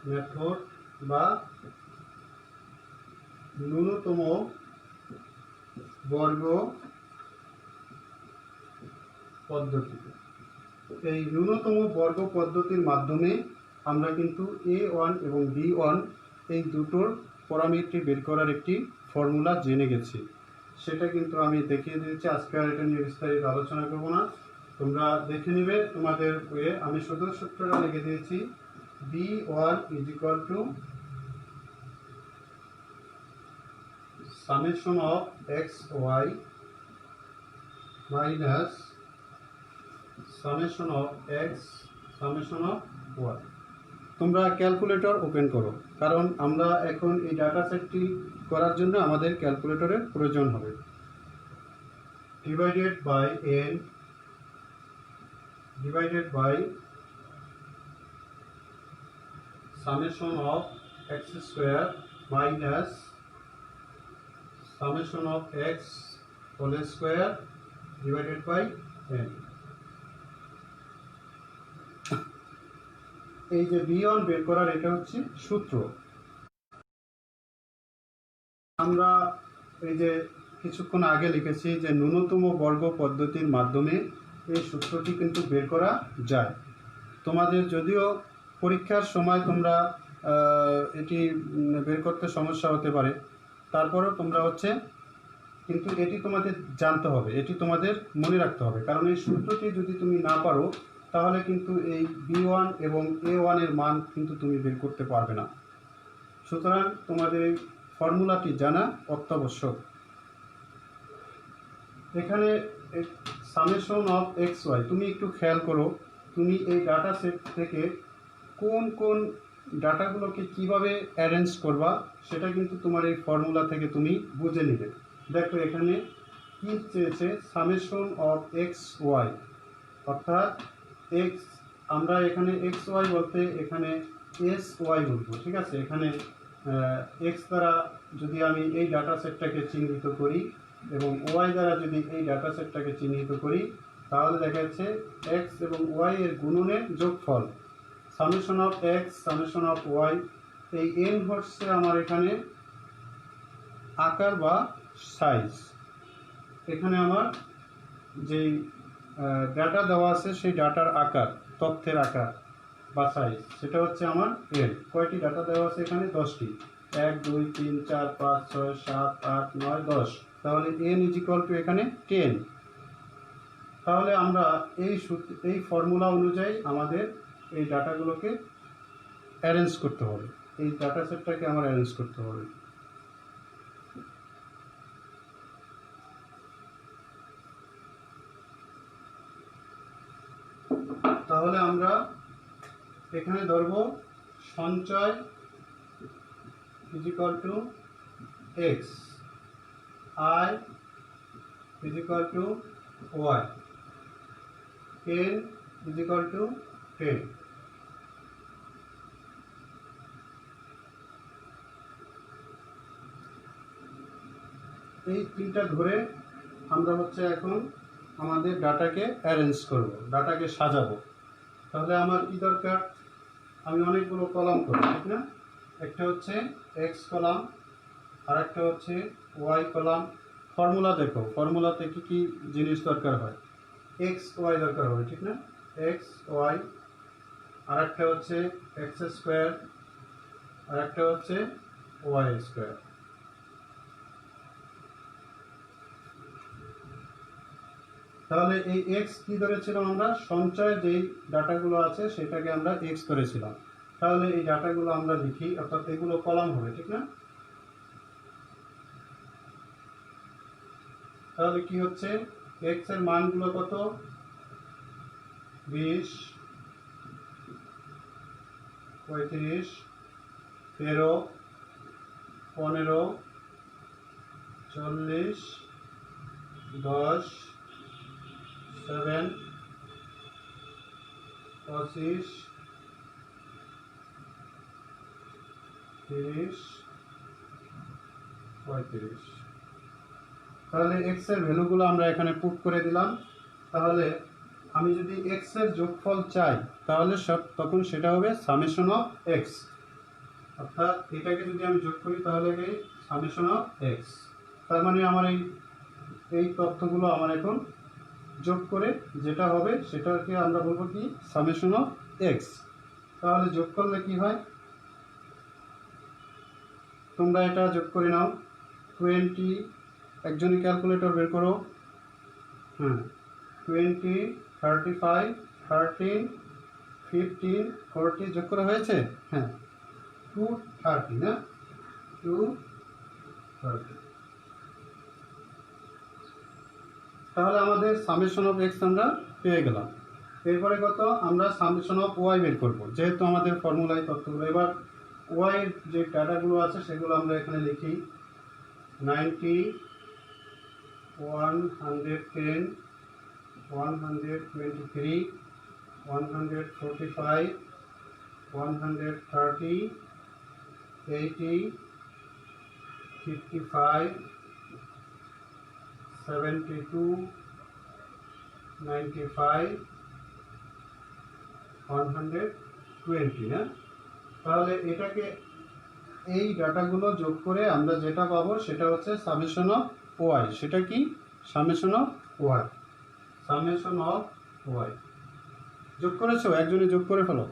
method বা ন্যূনতম বর্গ পদ্ধতি। এই ন্যূনতম বর্গ পদ্ধতির মাধ্যমে আমরা কিন্তু A1 এবং B1 এই দুটোর প্যারামিটার বের করার একটি ফর্মুলা জেনে গেছি। সেটা কিন্তু আমি দেখিয়ে দিয়েছি, আজকে আর এটা নিয়ে বিস্তারিত আলোচনা করব না, তোমরা দেখে নেবে তোমাদের বইয়ে। আমি শুধু সূত্রটা লিখে দিয়েছি, B1 is equal two summation of xy minus summation of x summation of y। তোমরা ক্যালকুলেটর ওপেন করো, কারণ আমরা এখন এই ডাটা সেটটি করার জন্য আমাদের ক্যালকুলেটরের প্রয়োজন হবে। Divided by n divided by summation of x square minus summation of x whole square divided by n। এই যে B1 বের করার এটা হচ্ছে সূত্র। আমরা এই যে কিছুক্ষণ আগে লিখেছি যে ন্যূনতম বর্গ পদ্ধতির মাধ্যমে এই সূত্রটি কিন্তু বের করা যায়। তোমাদের যদিও পরীক্ষার সময় তোমরা এটি বের করতে সমস্যা হতে পারে, তারপরেও তোমরা কিন্তু এটি তোমাদের জানতে হবে, এটি তোমাদের মনে রাখতে হবে, কারণ এই সূত্রটি যদি তুমি না পারো তাহলে কিন্তু এই B1 এবং A1 এর মান কিন্তু তুমি বের করতে পারবে না। সুতরাং তোমাদের এই ফর্মুলাটি জানা অত্যাবশ্যক। এখানে সামেশন অফ এক্স ওয়াই, তুমি একটু খেয়াল করো, তুমি এই ডাটা সেট থেকে কোন কোন ডাটাগুলোকে কিভাবে অ্যারেঞ্জ করবা সেটা কিন্তু তোমার এই ফর্মুলা থেকে তুমি বুঝে নিবে। দেখো এখানে কি চেয়েছে, সামেশন অফ এক্স ওয়াই, অর্থাৎ এক্স, আমরা এখানে এক্স ওয়াই বলতে এখানে এস ওয়াই বলবো, ঠিক আছে। এখানে এক্স দ্বারা যদি আমি এই ডাটা সেটটাকে চিহ্নিত করি এবং ওয়াই দ্বারা যদি এই ডাটা সেটটাকে চিহ্নিত করি, তাহলে দেখা যাচ্ছে এক্স এবং ওয়াই এর গুণনের যোগফল, summation of X summation of Y. এই এন হচ্ছে আমার এখানে আকার বা সাইজ, এখানে আমার যেই ডাটা দেওয়া আছে সেই ডাটার আকার, তথ্যের আকার বা সাইজ, সেটা হচ্ছে আমার এন। কয়টি ডাটা দেওয়া আছে এখানে? 10টি, 1 2 3 4 5 6 7 8 9 10, তাহলে এন ইজ ইকুয়াল টু এখানে 10। তাহলে আমরা এই ফর্মুলা অনুযায়ী আমাদের এই ডাটাগুলোকে অ্যারেঞ্জ করতে হবে, এই ডাটা সেটটাকে আমার অ্যারেঞ্জ করতে হবে। তাহলে আমরা এখানে ধরব সঞ্চয় is equal to X, I is equal to Y, N is equal to 10। এই তিনটা ধরে আমরা এখন আমাদের ডাটাকে অ্যারেঞ্জ করব, ডাটাকে সাজাবো। তাহলে আমার কি দরকার? আমি অনেকগুলো কলাম করব, ঠিক না? একটা হচ্ছে এক্স কলাম, আর একটা হচ্ছে ওয়াই কলাম। ফর্মুলা দেখো, ফর্মুলাতে কি কি জিনিস দরকার হয়? এক্স ওয়াই দরকার হবে, ঠিক না? এক্স ওয়াই, আর একটা হচ্ছে এক্স স্কোয়ার, আর একটা হচ্ছে ওয়াই স্কোয়ার। তাহলে এই এক্স কি ধরেছিলাম আমরা? সঞ্চয় যেই ডাটাগুলো আছে সেটাকে আমরা এক্স ধরেছিলাম। তাহলে এই ডাটাগুলো আমরা লিখি, অর্থাৎ এগুলো কলাম হবে, ঠিক না? তাহলে কি হচ্ছে, এক্স এর মানগুলো কত? 20 35 13 15 40 10 7 25 30 35। তাহলে এক্স এর ভ্যালুগুলো আমরা এখানে পুট করে দিলাম। তাহলে আমি যদি এক্স এর যোগফল চাই তাহলে তখন সেটা হবে সামেশন অফ এক্স, অর্থাৎ এটাকে যদি আমি যোগ করি তাহলে এই সামেশন অফ এক্স। তার মানে আমার এই তথ্যগুলো আমার এখন যোগ করে যেটা হবে সেটাকে আমরা বলবো কি সামেশন অফ এক্স। তাহলে যোগ করলে কি হয়, তোমরা এটা যোগ করে নাও। 20, একজনই ক্যালকুলেটর বের করো। 20, 35, 13, 15, 40 যোগ করা হয়েছে। 230 না, 230। তাহলে আমাদের সামেশন অফ এক্স আমরা পেয়ে গেলাম। এরপরে কত, আমরা সামেশন অফ ওয়াই বের করব, যেহেতু আমাদের ফর্মুলায় তথ্যগুলো। এবার ওয়াই এর যে ডাটাগুলো আছে সেগুলো আমরা এখানে লিখি। 90, 110, 123, 145, 130, 80, 55, 72, 95, 120 না। তাহলে এটাকে এই ডাটাগুলো যোগ করে আমরা যেটা পাবো সেটা হচ্ছে সামেশন অফ ওয়াই। সেটা কি summation of Y, summation of Y. যোগ করেছো, একজনে যোগ করে ফেলো।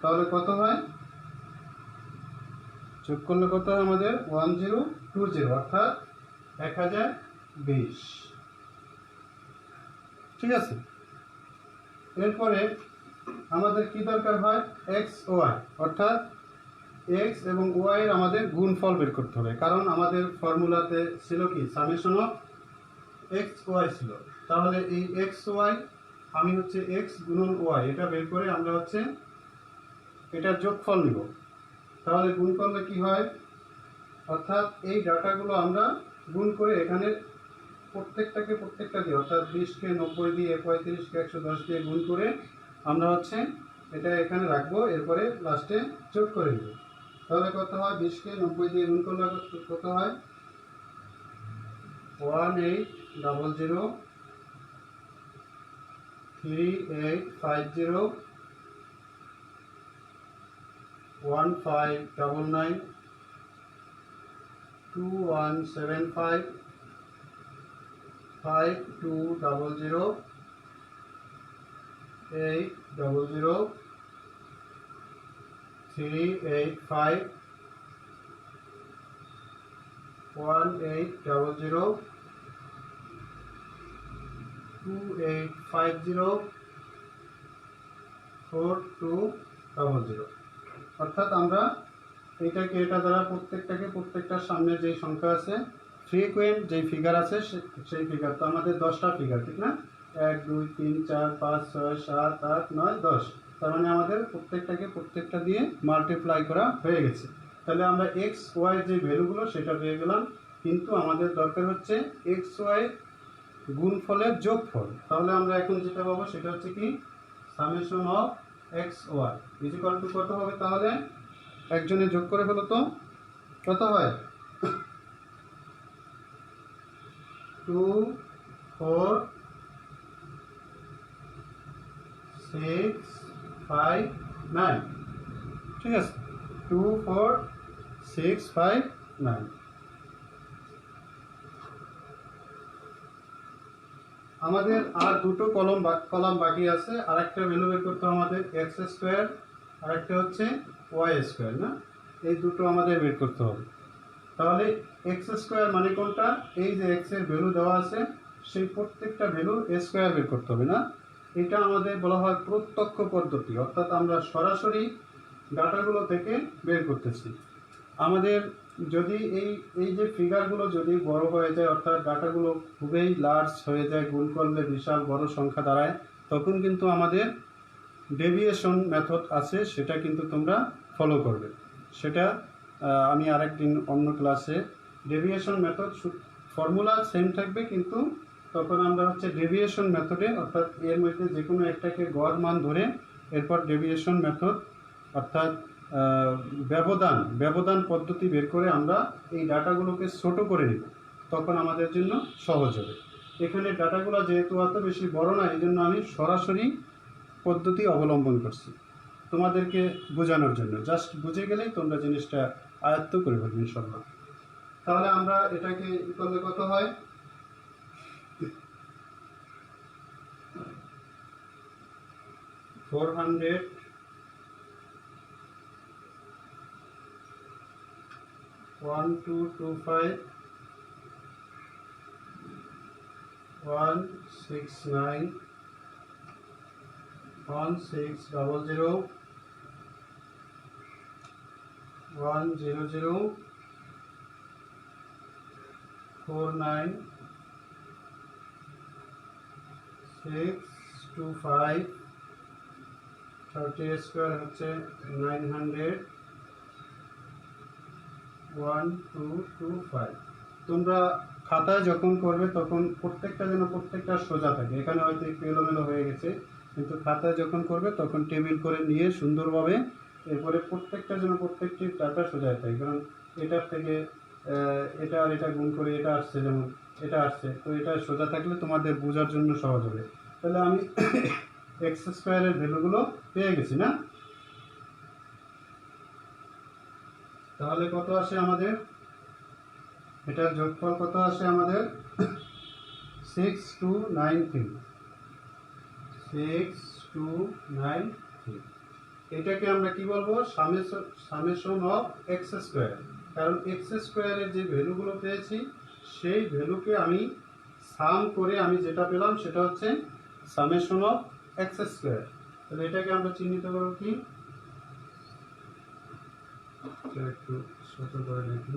তাহলে কত হয়, যোগ করলে কত হয় আমাদের 1020, অর্থাৎ 1020। ঠিক আছে। এরপরে আমাদের কি দরকার হয়, এক্স ওয়াই, অর্থাৎ এক্স এবং ওয়াই এর আমাদের গুণফল বের করতে হবে। কারণ আমাদের ফর্মুলাতে ছিল কি সামেশন অফ এক্স ওয়াই ছিল। তাহলে এই এক্স ওয়াই আমি হচ্ছে এক্স গুণন ওয়াই এটা বের করে আমরা হচ্ছে এটার যোগফল নিব। তাহলে গুণ করলে কি হয়, অর্থাৎ এই ডাটাগুলো আমরা গুণ করে এখানে প্রত্যেকটা দিয়ে, অর্থাৎ 20কে 90 দিয়ে, 35কে 110 দিয়ে গুণ করে আমরা হচ্ছে এটা এখানে রাখবো। এরপরে লাস্টে যোগ করে দেব। তাহলে কত হয়, 20কে 90 দিয়ে গুণ করলে কত হয়, 1800, 3850, 1599, 2175, 5200, 800, 385, 1800, 2850, 4200। অর্থাৎ আমরা এটাকে এটা দ্বারা প্রত্যেকটার সামনে যেই সংখ্যা আছে, ফ্রিকোয়েন্ট যেই ফিগার আছে সেই ফিগার, তো আমাদের 10টা ফিগার, ঠিক না, 1 2 3 4 5 6 7 8 9 10। তার মানে আমাদের প্রত্যেকটা দিয়ে মাল্টিপ্লাই করা হয়ে গেছে। তাহলে আমরা এক্স ওয়াই যে ভ্যালুগুলো সেটা পেয়ে গেলাম, কিন্তু আমাদের দরকার হচ্ছে এক্স ওয়াই গুণফলের যোগফল। তাহলে আমরা এখন যেটা পাবো সেটা হচ্ছে কি summation of X Y equal to কত হবে, তাহলে একজনে যোগ করে ফেলো তো, কত হয়, 2 4 6 5 9। ঠিক আছে, 2 4 6 5 9। আমাদের আর দুটো কলাম বাকি আছে। আরেকটা ভ্যালু বের করতে হবে আমাদের এক্স স্কোয়ার, আরেকটা হচ্ছে ওয়াই স্কোয়ার না, এই দুটো আমাদের বের করতে হবে। তাহলে এক্স স্কোয়ার মানে কোনটা, এই যে এক্স এর ভ্যালু দেওয়া আছে সেই প্রত্যেকটা ভ্যালু স্কোয়ার বের করতে হবে না। এটা আমাদের বলা হয় প্রত্যক্ষ পদ্ধতি, অর্থাৎ আমরা সরাসরি ডাটাগুলো থেকে বের করতেছি। আমাদের যদি এই যে ফিগারগুলো যদি বড় হয়ে যায়, অর্থাৎ ডাটাগুলো খুবই লার্জ হয়ে যায়, গুণ করলে বিশাল বড় সংখ্যা দাঁড়ায়, তখন কিন্তু আমাদের ডেভিয়েশন মেথড আছে, সেটা কিন্তু তোমরা ফলো করবে। সেটা আমি আরেকদিন অন্য ক্লাসে, ডেভিয়েশন মেথড ফর্মুলা সেম থাকবে, কিন্তু তখন আমরা হচ্ছে ডেভিয়েশন মেথডে, অর্থাৎ এর মধ্যে যে কোনো একটাকে গড় মান ধরে এরপর ডেভিয়েশন মেথড, অর্থাৎ ব্যবধান পদ্ধতি বের করে আমরা এই ডাটাগুলোকে ছোট করে নিব, তখন আমাদের জন্য সহজ হবে। এখানে ডাটাগুলো যেহেতু অত বেশি বড় না, এই জন্য আমি সরাসরি পদ্ধতি অবলম্বন করছি তোমাদেরকে বোঝানোর জন্য। জাস্ট বুঝে গেলেই তোমরা জিনিসটা আয়ত্ত করে ফেলবে ইনশাল্লাহ। তাহলে আমরা এটাকে করলে কত হয়, 400 1225 169 1600 100 49 625 30 স্কোয়ার হচ্ছে 900 1225। তোমরা খাতায় যখন করবে তখন প্রত্যেকটা যেন প্রত্যেকটা সোজা থাকে। এখানে হয়তো একটু এলোমেলো হয়ে গেছে, কিন্তু খাতায় যখন করবে তখন টেবিল করে নিয়ে সুন্দরভাবে এরপরে প্রত্যেকটা যেন প্রত্যেকটি ডাটা সোজা থাকে। কারণ এটার থেকে এটা আর এটা গুণ করে এটা আসছে, যেমন এটা আসছে, তো এটা সোজা থাকলে তোমাদের বোঝার জন্য সহজ হবে। তাহলে আমি এক্স স্কোয়ারের ভ্যালুগুলো পেয়ে গেছি না? তাহলে কত আসে আমাদের, এটার যোগফল কত আসে আমাদের, 6293। 6293। এটাকে আমরা কি বলবো, সামেশন অফ এক্স স্কোয়ার। কারণ এক্স স্কোয়ারের যে ভ্যালুগুলো পেয়েছি সেই ভ্যালুকে আমি সাম করে আমি যেটা পেলাম সেটা হচ্ছে সামেশন অফ এক্স স্কোয়ার। তাহলে এটাকে আমরা চিহ্নিত করব কি, একটু ছোট করে লিখি,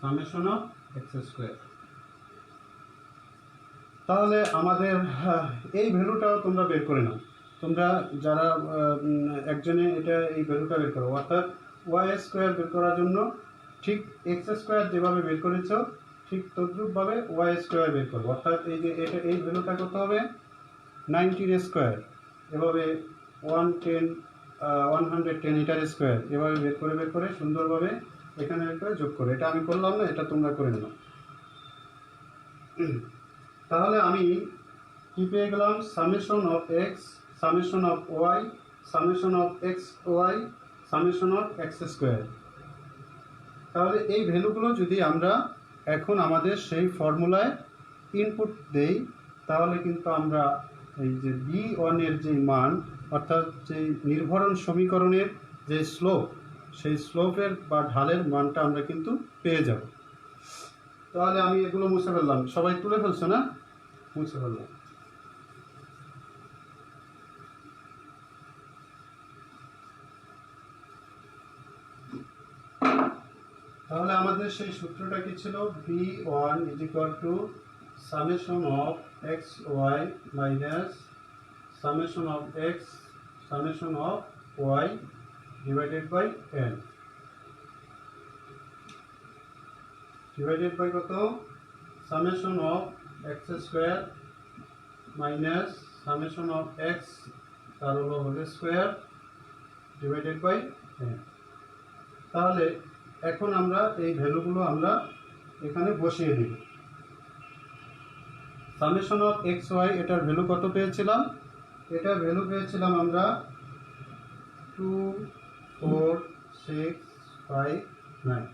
সামেশন অফ এক্স স্কোয়ার। তাহলে আমাদের এই ভ্যালুটাও তোমরা বের করে নাও। তোমরা যারা একজনে এটা এই ভ্যালুটা বের করো, অর্থাৎ ওয়াই স্কোয়ার বের করার জন্য ঠিক এক্স স্কোয়ার যেভাবে বের করেছ ঠিক তদ্রূপভাবে ওয়াই স্কোয়ার বের করবো। অর্থাৎ এই যে এটা এই ভ্যালুটা কত হবে, 90 স্কোয়ার, এভাবে 110 এটার স্কোয়ার, এভাবে বের করে সুন্দরভাবে এখানে বের করে যোগ করে, এটা আমি করলাম না, এটা তোমরা করে নাও। তাহলে আমি কি পেয়ে গেলাম, summation of X, summation of Y, summation of X Y, summation of X square. তাহলে এই ভ্যালুগুলো যদি আমরা এখন আমাদের সেই ফর্মুলায় ইনপুট দেই, তাহলে কিন্তু আমরা এই যে বি ওয়ানের যে মান, অর্থাৎ যে নির্ভরণ সমীকরণের যে স্লোপ, সেই স্লোপের বা ঢালের মানটা আমরা কিন্তু পেয়ে যাব। তাহলে আমি এগুলো মুছে ফেললাম, সবাই তুলে ফেলছো না? মুছে ফেললাম। তাহলে আমাদের সেই সূত্রটা কি ছিল, B one is equal to summation of X Y minus summation of X summation of Y divided by N, divided by কত, summation of X square minus summation of X তার হলো whole square divided by N. তাহলে এখন আমরা এই ভ্যালুগুলো আমরা এখানে বসিয়ে দিই। সামেশন অফ এক্স ওয়াই এটার ভ্যালু কত পেয়েছিলাম, এটার ভ্যালু পেয়েছিলাম আমরা 24659।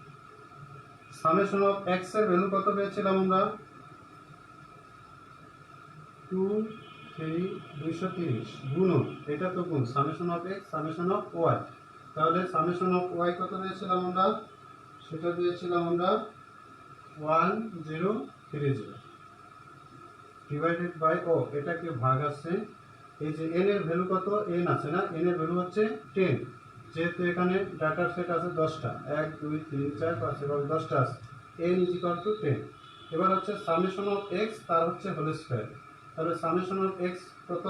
সামেশন অফ এক্স এর ভ্যালু কত পেয়েছিলাম আমরা, 230 গুণন, এটা তো গুণ, summation of X summation of Y. তাহলে সামেশন অফ ওয়াই কত পেয়েছিলাম আমরা, সেটা পেয়েছিলাম আমরা 1030 ডিভাইডেড বাই, ও এটাকে ভাগ আছে, এই যে এন এর ভ্যালু কত, এন আছে না, এন এর ভ্যালু হচ্ছে 10, যেহেতু এখানে ডাটার সেট আছে 10টা, 1 2 3 4 5 এবং 10টা আছে, এন ইজ ইকুয়াল টু 10। এবার হচ্ছে সামেশন অফ এক্স তার হচ্ছে হোল স্কোয়ার। তাহলে সামেশন অফ এক্স কত,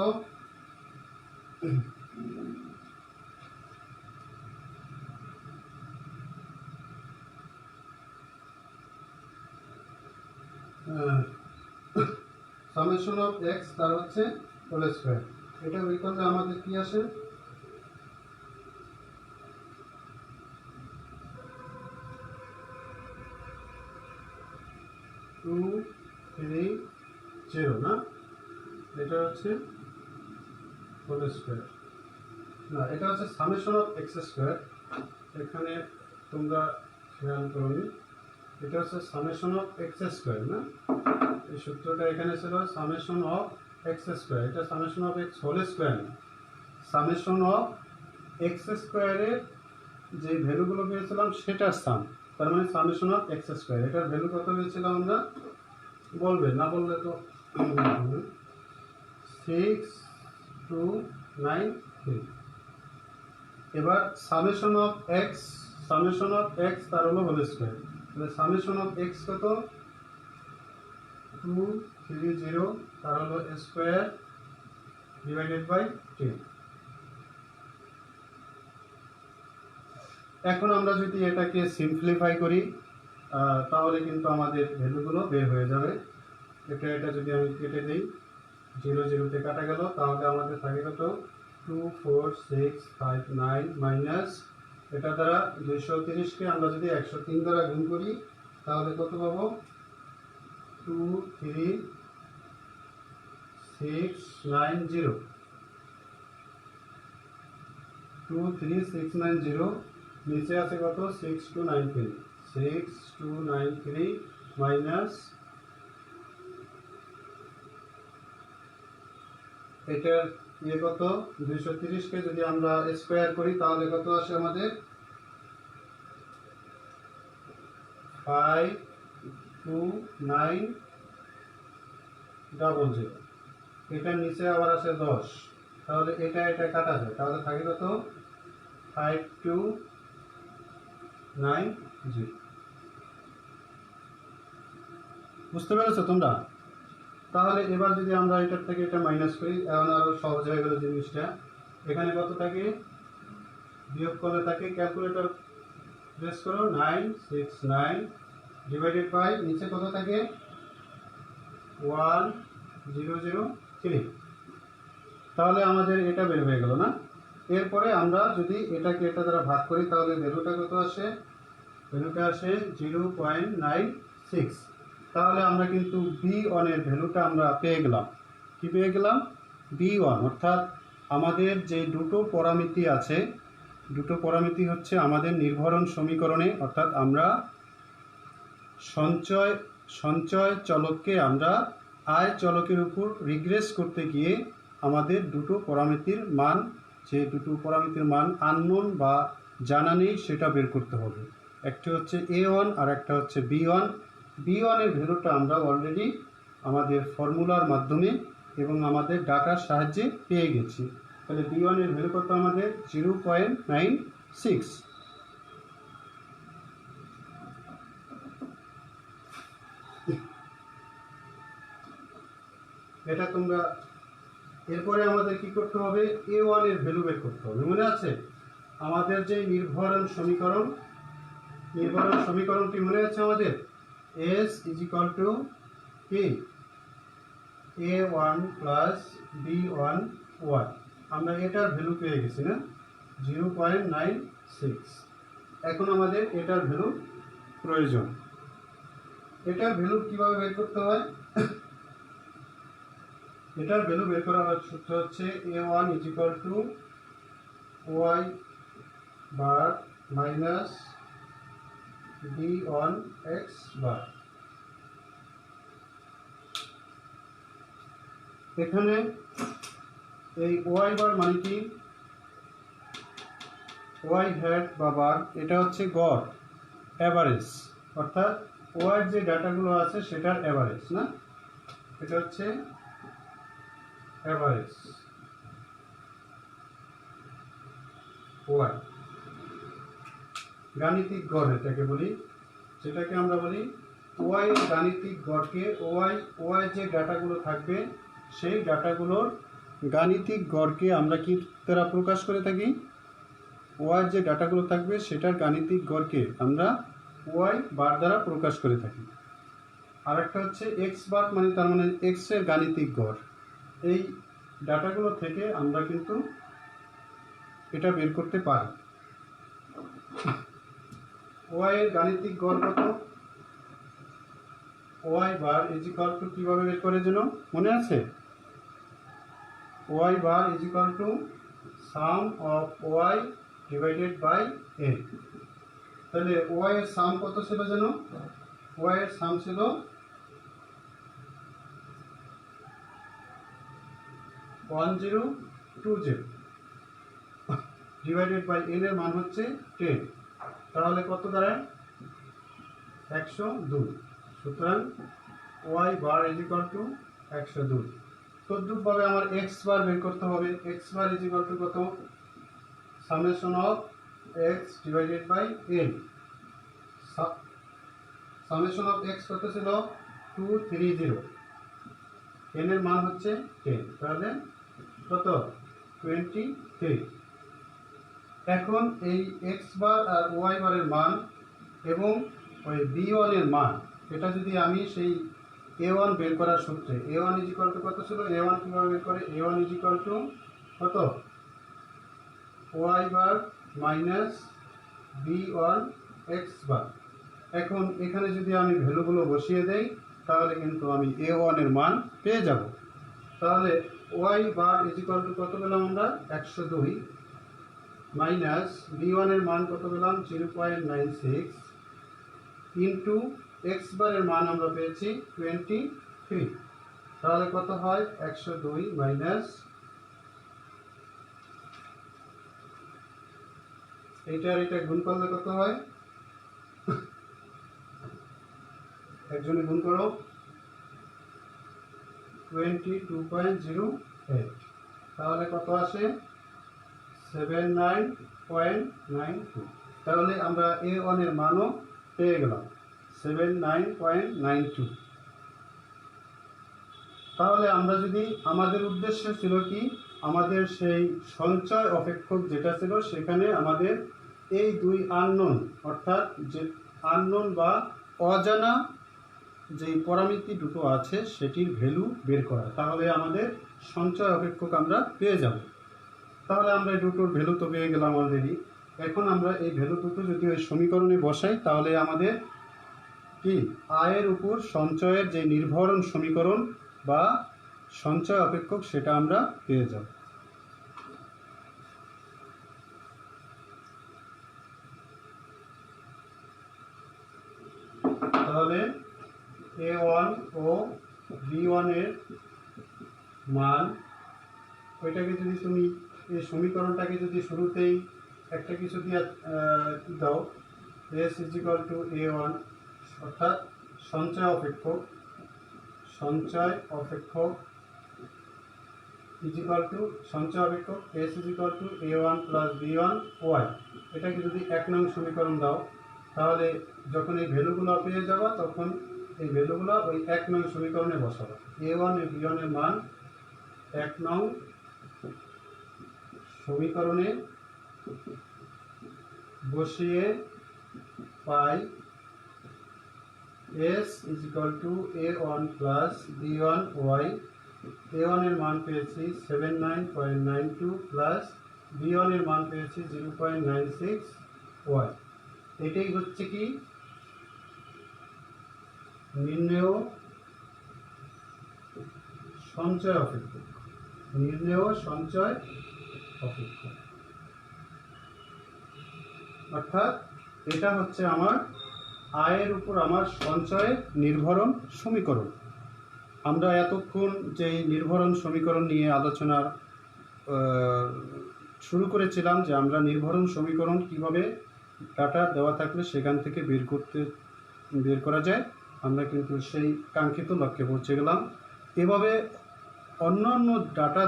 সামেশন অফ এক্স তার হচ্ছে হোল স্কোয়ার। এটা বের করলে আমাদের কি আসে, টু থ্রি জিরো না, এটা হচ্ছে হোল স্কোয়ার না, এটা হচ্ছে সামেশন অফ এক্স স্কোয়ার। এখানে তোমরা খেয়াল করো, এটা হচ্ছে সামেশন অফ এক্স স্কোয়ার না, এই সূত্রটা এখানে ছিল সামেশন অফ এক্স স্কোয়ার, এটা summation of X whole square না, সামেশন অফ এক্স স্কোয়ারের যে ভ্যালুগুলো পেয়েছিলাম সেটার সাম, তার মানে সামেশন অফ এক্স স্কোয়ার। এটার ভ্যালু কত পেয়েছিলাম আমরা, বলবে না বললে তো 6293। এবার সামেশন অফ এক্স তার হলো হোল স্কোয়ার, তাহলে সামেশন অফ এক্স কত, 230 তার হলো স্কোয়ার ডিভাইডেড বাই 10। এখন আমরা যদি এটাকে সিম্পলিফাই করি তাহলে কিন্তু আমাদের ভ্যালুগুলো বের হয়ে যাবে। এটা যদি আমি কেটে দিই, 0 0তে কাটা গেল, তাহলে আমাদের থাকে কত, 24659 মাইনাস এটা দ্বারা 230কে আমরা যদি 103 দ্বারা গুণ করি তাহলে কত পাবো, 23690, নিচে আছে কত, 6293 মাইনাস এটার কত, 230কে যদি আমরা স্কোয়ার করি তাহলে কত আসে আমাদের, 52900। এটার নিচে আবার আছে 10, তাহলে এটা কাটা যায়, তাহলে থাকে কত, 5290। বুঝতে পেরেছো তোমরা? তাহলে এবার যদি আমরা এটার থেকে এটা মাইনাস করি, এখন আরো সহজ হয়ে গেল জিনিসটা। এখানে কত থাকে, বিয়োগ করলে থাকে, ক্যালকুলেটর প্রেস করো, 969 ডিভাইডেড বাই নিচে কত থাকে, 1003। তাহলে আমাদের এটা বের হয়ে গেল না। এরপরে আমরা যদি এটাকে এটা দ্বারা ভাগ করি তাহলে ভ্যালুটা কত আসে, ভ্যালুটা আসে 0.96। তাহলে আমরা কিন্তু B1 এর ভ্যালুটা আমরা পেয়ে গেলাম। কি পেয়ে গেলাম, B1, অর্থাৎ আমাদের যে দুটো পরামিতি আছে, দুটো পরামিতি হচ্ছে আমাদের নির্ভরণ সমীকরণে, অর্থাৎ আমরা সঞ্চয় চলককে আমরা আয় চলকের উপর রিগ্রেস করতে গিয়ে আমাদের দুটো পরামিতির মান, যে দুটো পরামিতির মান আননোন বা জানা নেই, সেটা বের করতে হবে। একটা হচ্ছে A1 আর একটা হচ্ছে B1। B1 এর ভ্যালুটা আমরা অলরেডি আমাদের ফর্মুলার মাধ্যমে এবং আমাদের ডাটার সাহায্যে পেয়ে গেছি। তাহলে B1 এর ভ্যালু কত আমাদের, 0.96। এটা তোমরা, এরপরে আমাদের কি করতে হবে, A1 এর ভ্যালু বের করতে হবে। মনে আছে আমাদের যে নির্ভরণ সমীকরণটি মনে আছে আমাদের, S = কি, A1 প্লাস B1 1। আমরা এটার ভ্যালু পেয়ে গেছি না, 0.96। এখন আমাদের এটার ভ্যালু প্রয়োজন। এটার ভ্যালু কিভাবে বের করতে হয়, এটার ভ্যালু বের করার সূত্র হচ্ছে A1 = y bar minus B1 x বার। এখানে এই y বার মানে কি, y হেড বা বার, এটা হচ্ছে গড়, অ্যাভারেজ, অর্থাৎ y যে ডাটাগুলো আছে সেটার অ্যাভারেজ না, এটা হচ্ছে অ্যাভারেজ y, গাণিতিক গড় এটাকে বলি, যেটাকে আমরা বলি y এর গাণিতিক গড়কে, y যে ডাটাগুলো থাকবে সেই ডাটাগুলোর গাণিতিক গড়কে আমরা কি দ্বারা প্রকাশ করে থাকি, y যে ডাটাগুলো থাকবে সেটার গাণিতিক গড়কে আমরা y বার দ্বারা প্রকাশ করে থাকি। আর একটা হচ্ছে এক্স বার, মানে তার মানে এক্স এর গাণিতিক গড়। এই ডাটাগুলো থেকে আমরা কিন্তু এটা বের করতে পারি। ওয়াই এর গাণিতিক গড় কত? Y bar is equal to, কীভাবে বের করে যেন মনে আছে? Y bar is equal to sum of Y divided by A. তাহলে ওয়াই এর সাম কত ছিল যেন? ওয়াই এর সাম ছিল 1020 ডিভাইডেড বাই এন এর মান হচ্ছে 10। তাহলে কত দাঁড়ায়? 102। সুতরাং Y bar is equal to 102। তদ্রূপভাবে আমার এক্স বার বের করতে হবে। X bar is equal to কত? Summation of X divided by N. Summation of X কত ছিল? 230। এন এর মান হচ্ছে 10, তাহলে কত? 23। এখন এই এক্স বার আর ওয়াই বারের মান এবং ওই বি ওয়ানের মান, এটা যদি আমি সেই এ ওয়ান বের করার সূত্রে, এ ওয়ান ইজ ইকুয়াল টু কত ছিল? এ ওয়ান কীভাবে বের করে? এ ওয়ান ইজ ইকুয়াল টু কত? Y bar minus B one x bar. এখন এখানে যদি আমি ভ্যালুগুলো বসিয়ে দেই তাহলে কিন্তু আমি এ ওয়ানের মান পেয়ে যাব। তাহলে Y bar is equal to কত পেলাম আমরা? 102 মাইনাস বি ওয়ানের মান কত পেলাম? 0.96 ইন্টু এক্স বারের মান আমরা পেয়েছি 23। তাহলে কত হয়? 102 মাইনাস, এইটা আর এটা গুণ করলে কত হয়? একজনে গুণ করো। 22.08। তাহলে কত আসে? 79.92। তাহলে আমরা এ ওয়ানের মানও পেয়ে গেলাম 79.92। তাহলে আমরা যদি, আমাদের উদ্দেশ্য ছিল কি, আমাদের সেই সঞ্চয় অপেক্ষক যেটা ছিল সেখানে আমাদের এই দুই আননোন, অর্থাৎ যে আননোন বা অজানা যেই পরামিতি দুটো আছে সেটির ভ্যালু বের করা। তাহলে আমাদের সঞ্চয় অপেক্ষক আমরা পেয়ে যাব। তাহলে আমরা এই দুটোর ভ্যালু তো পেয়ে গেলাম অলরেডি। এখন আমরা এই ভ্যালু দুটো যদি ওই সমীকরণে বসাই তাহলে আমাদের কি আয়ের উপর সঞ্চয়ের যে নির্ভরণ সমীকরণ বা সঞ্চয় অপেক্ষক সেটা আমরা পেয়ে যাব। তাহলে এ ওয়ান ও বি ওয়ানের মান, ওইটাকে যদি তুমি এই সমীকরণটাকে যদি শুরুতেই একটা কিছু দিয়ে দাও, S is equal to A one, অর্থাৎ সঞ্চয় অপেক্ষক ইজ ইকুয়াল টু সঞ্চয় অপেক্ষক S is equal to A one plus B one Y, এটাকে যদি 1 নং সমীকরণ দাও তাহলে যখন এই ভ্যালুগুলো পেয়ে যাবা তখন এই ভ্যালুগুলো ওই 1 নং সমীকরণে বসাবো। এ ওয়ান এর বি ওয়ানের মান 1 নং সমীকরণে বসিয়ে পাই S is equal to A one plus B one Y. A ওয়ানের মান পেয়েছি 79.92 প্লাস বি ওয়ানের মান পেয়েছি 0.96 ওয়াই। এটাই হচ্ছে কি নির্ণেয় সঞ্চয় অপেক্ষক। অর্থাৎ এটা হচ্ছে আমার আয়ের উপর আমার সঞ্চয়ের নির্ভরণ সমীকরণ। আমরা এতক্ষণ যে নির্ভরণ সমীকরণ নিয়ে আলোচনা শুরু করেছিলাম যে আমরা নির্ভরণ সমীকরণ কিভাবে ডাটা দেওয়া থাকলে সেখান থেকে বের করা যায়, আমরা কিন্তু সেই কাঙ্ক্ষিত লক্ষ্যে পৌঁছে গেলাম। এভাবে অন্যান্য ডাটা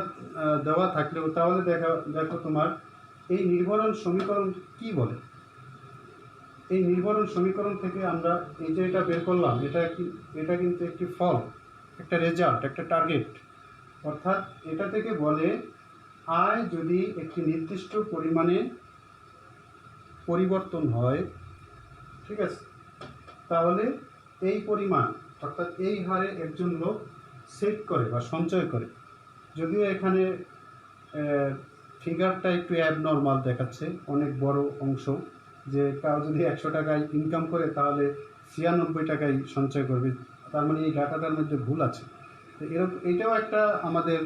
দেওয়া থাকলেও তাহলে দেখো তোমার এই নির্ভরণ সমীকরণ কি বলে। এই নির্ভরণ সমীকরণ থেকে আমরা এই যে এটা বের করলাম, এটা কিন্তু একটি ফল, একটা রেজাল্ট, একটা টার্গেট। অর্থাৎ এটা থেকে বলে আয় যদি একটি নির্দিষ্ট পরিমাণে পরিবর্তন হয়, ঠিক আছে, তাহলে এই পরিমাণ অর্থাৎ এই হারে একজন লোক সেভ করে বা সঞ্চয় করে। যদিও এখানে ফিগারটা একটু অ্যাবনর্মাল দেখাচ্ছে, অনেক বড় অংশ, যে কাউ যদি 100 টাকায় ইনকাম করে তাহলে 96 টাকায় সঞ্চয় করবে, তার মানে এই ডাটাটার মধ্যে ভুল আছে। তো এরকম এটাও একটা আমাদের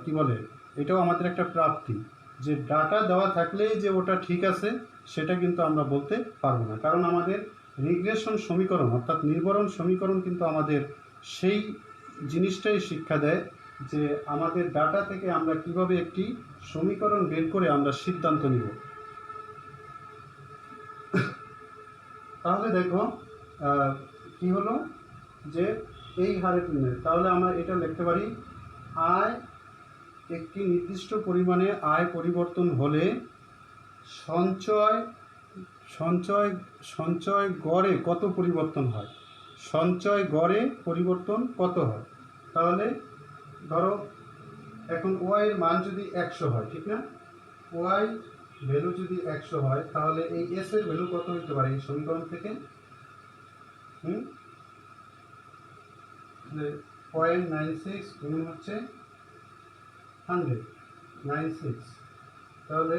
কি বলে, এটাও আমাদের একটা প্রাপ্তি, যে ডাটা দেওয়া থাকলেই যে ওটা ঠিক আছে সেটা কিন্তু আমরা বলতে পারবো না। কারণ আমাদের রিগ্রেশন সমীকরণ অর্থাৎ নির্ভরণ সমীকরণ কিন্তু আমাদের সেই জিনিসটাই শিক্ষা দেয় যে আমাদের ডাটা থেকে আমরা কিভাবে একটি সমীকরণ বের করে আমরা সিদ্ধান্ত নিব। তাহলে দেখো কি হলো, যে এই হারে তাহলে আমরা এটা লিখতে পারি, আয় একটি নির্দিষ্ট পরিমাণে আয় পরিবর্তন হলে সঞ্চয় সঞ্চয় সঞ্চয় গড়ে কত পরিবর্তন হয়, সঞ্চয় গড়ে পরিবর্তন কত হয়। তাহলে ধরো এখন ওয়াই এর মান যদি 100 হয়, ঠিক না, ওয়াই ভ্যালু যদি 100 হয় তাহলে এই এস এর ভ্যালু কত হতে পারে এই সমীকরণ থেকে? 0.96 গুণ হচ্ছে 100, 96, তাহলে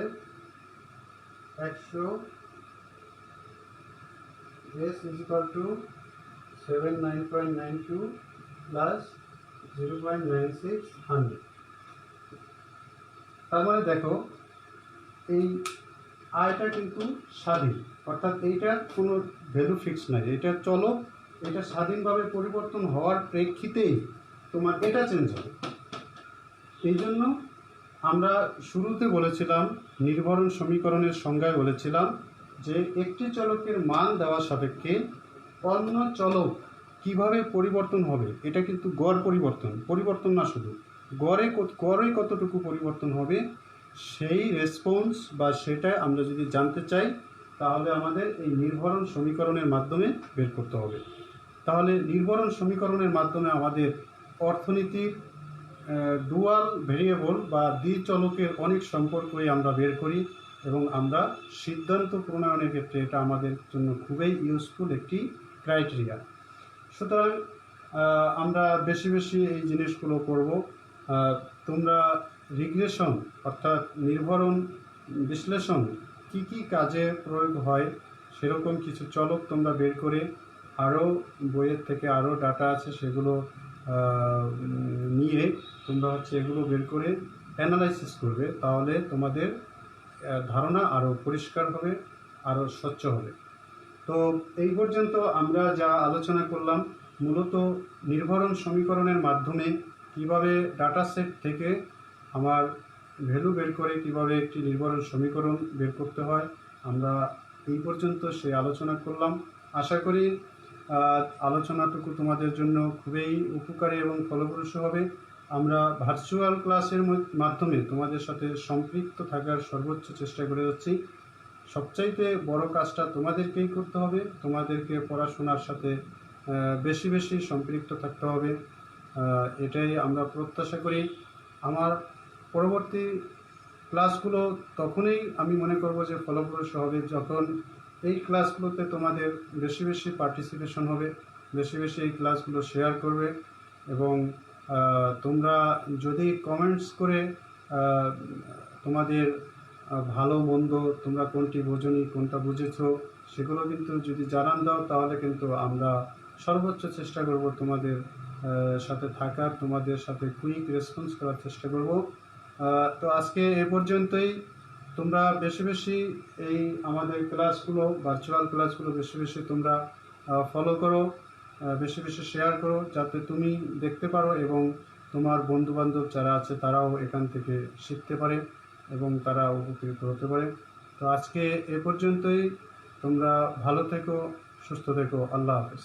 100 s is equal to 79.92 plus 0.96 100। তার মানে দেখো এই আয়টা কিন্তু স্বাধীন, অর্থাৎ এইটার কোনো ভ্যালু ফিক্স নাই, এটা চলো এটা স্বাধীনভাবে পরিবর্তন হওয়ার প্রেক্ষিতেই তোমার এটা চেঞ্জ হবে। এই জন্য আমরা শুরুতে বলেছিলাম, নির্ভরণ সমীকরণের সংজ্ঞায় বলেছিলাম যে একটি চলকের মান দেওয়া সাপেক্ষে অন্য চলক কিভাবে পরিবর্তন হবে, এটা কিন্তু গড় পরিবর্তন না, শুধু গড়ে কতটুকু পরিবর্তন হবে সেই রেসপন্স বা সেটা আমরা যদি জানতে চাই তাহলে আমাদের এই নির্ভরণ সমীকরণের মাধ্যমে বের করতে হবে। তাহলে নির্ভরণ সমীকরণের মাধ্যমে আমাদের অর্থনীতির ডুয়াল ভেরিয়েবল বা দ্বিচলকের অনেক সম্পর্কই আমরা বের করি এবং আমরা সিদ্ধান্ত প্রণয়নের ক্ষেত্রে এটা আমাদের জন্য খুবই ইউজফুল একটি ক্রাইটেরিয়া। সুতরাং আমরা বেশি বেশি এই জিনিসগুলো করব। তোমরা রিগ্রেশন অর্থাৎ নির্ভরণ বিশ্লেষণ কি কি কাজে প্রয়োগ হয় সেরকম কিছু চলক তোমরা বের করে, আরও বইয়ের থেকে আরও ডাটা আছে সেগুলো নিয়ে তোমরা এগুলো বের করে অ্যানালাইসিস করবে, তাহলে তোমাদের ধারণা আরও পরিষ্কার হবে, আরও স্বচ্ছ হবে। তো এই পর্যন্ত আমরা যা আলোচনা করলাম, মূলত নির্ভরণ সমীকরণের মাধ্যমে কিভাবে ডাটা সেট থেকে আমার ভ্যালু বের করে কিভাবে একটি নির্ভরণ সমীকরণ বের করতে হয়, আমরা এই পর্যন্ত সেই আলোচনা করলাম। আশা করি আলোচনাটুকু তোমাদের জন্য খুবই উপকারী এবং ফলপ্রসূ হবে। আমরা ভার্চুয়াল ক্লাসের মাধ্যমে তোমাদের সাথে সম্পৃক্ত থাকার সর্বোচ্চ চেষ্টা করে যাচ্ছি। সবচাইতে বড় কাজটা তোমাদেরকেই করতে হবে, তোমাদেরকে পড়াশোনার সাথে বেশি বেশি সম্পৃক্ত থাকতে হবে, এটাই আমরা প্রত্যাশা করি। আমার পরবর্তী ক্লাসগুলো তখনই আমি মনে করব যে ফলপ্রসূ হবে যখন এই ক্লাসগুলোতে তোমাদের বেশি বেশি পার্টিসিপেশন হবে, বেশি বেশি এই ক্লাসগুলো শেয়ার করবে এবং তোমরা যদি কমেন্টস করে তোমাদের ভালো মন্দ তোমরা কোনটি বোঝনি কোনটা বুঝেছো সেগুলো কিন্তু যদি জানান দাও তাহলে কিন্তু আমরা সর্বোচ্চ চেষ্টা করব তোমাদের সাথে থাকার, তোমাদের সাথে কুইক রেসপন্স করার চেষ্টা করব। তো আজকে এ পর্যন্তই। তোমরা বেশি বেশি এই আমাদের ক্লাসগুলো, ভার্চুয়াল ক্লাসগুলো বেশি বেশি তোমরা ফলো করো, বেশি বেশি শেয়ার করো, যাতে তুমি দেখতে পারো এবং তোমার বন্ধুবান্ধব যারা আছে তারাও এখান থেকে শিখতে পারে এবং তারা উপকৃত হতে পারে। তো আজকে এ পর্যন্তই। তোমরা ভালো থেকো, সুস্থ থেকো। আল্লাহ হাফেজ।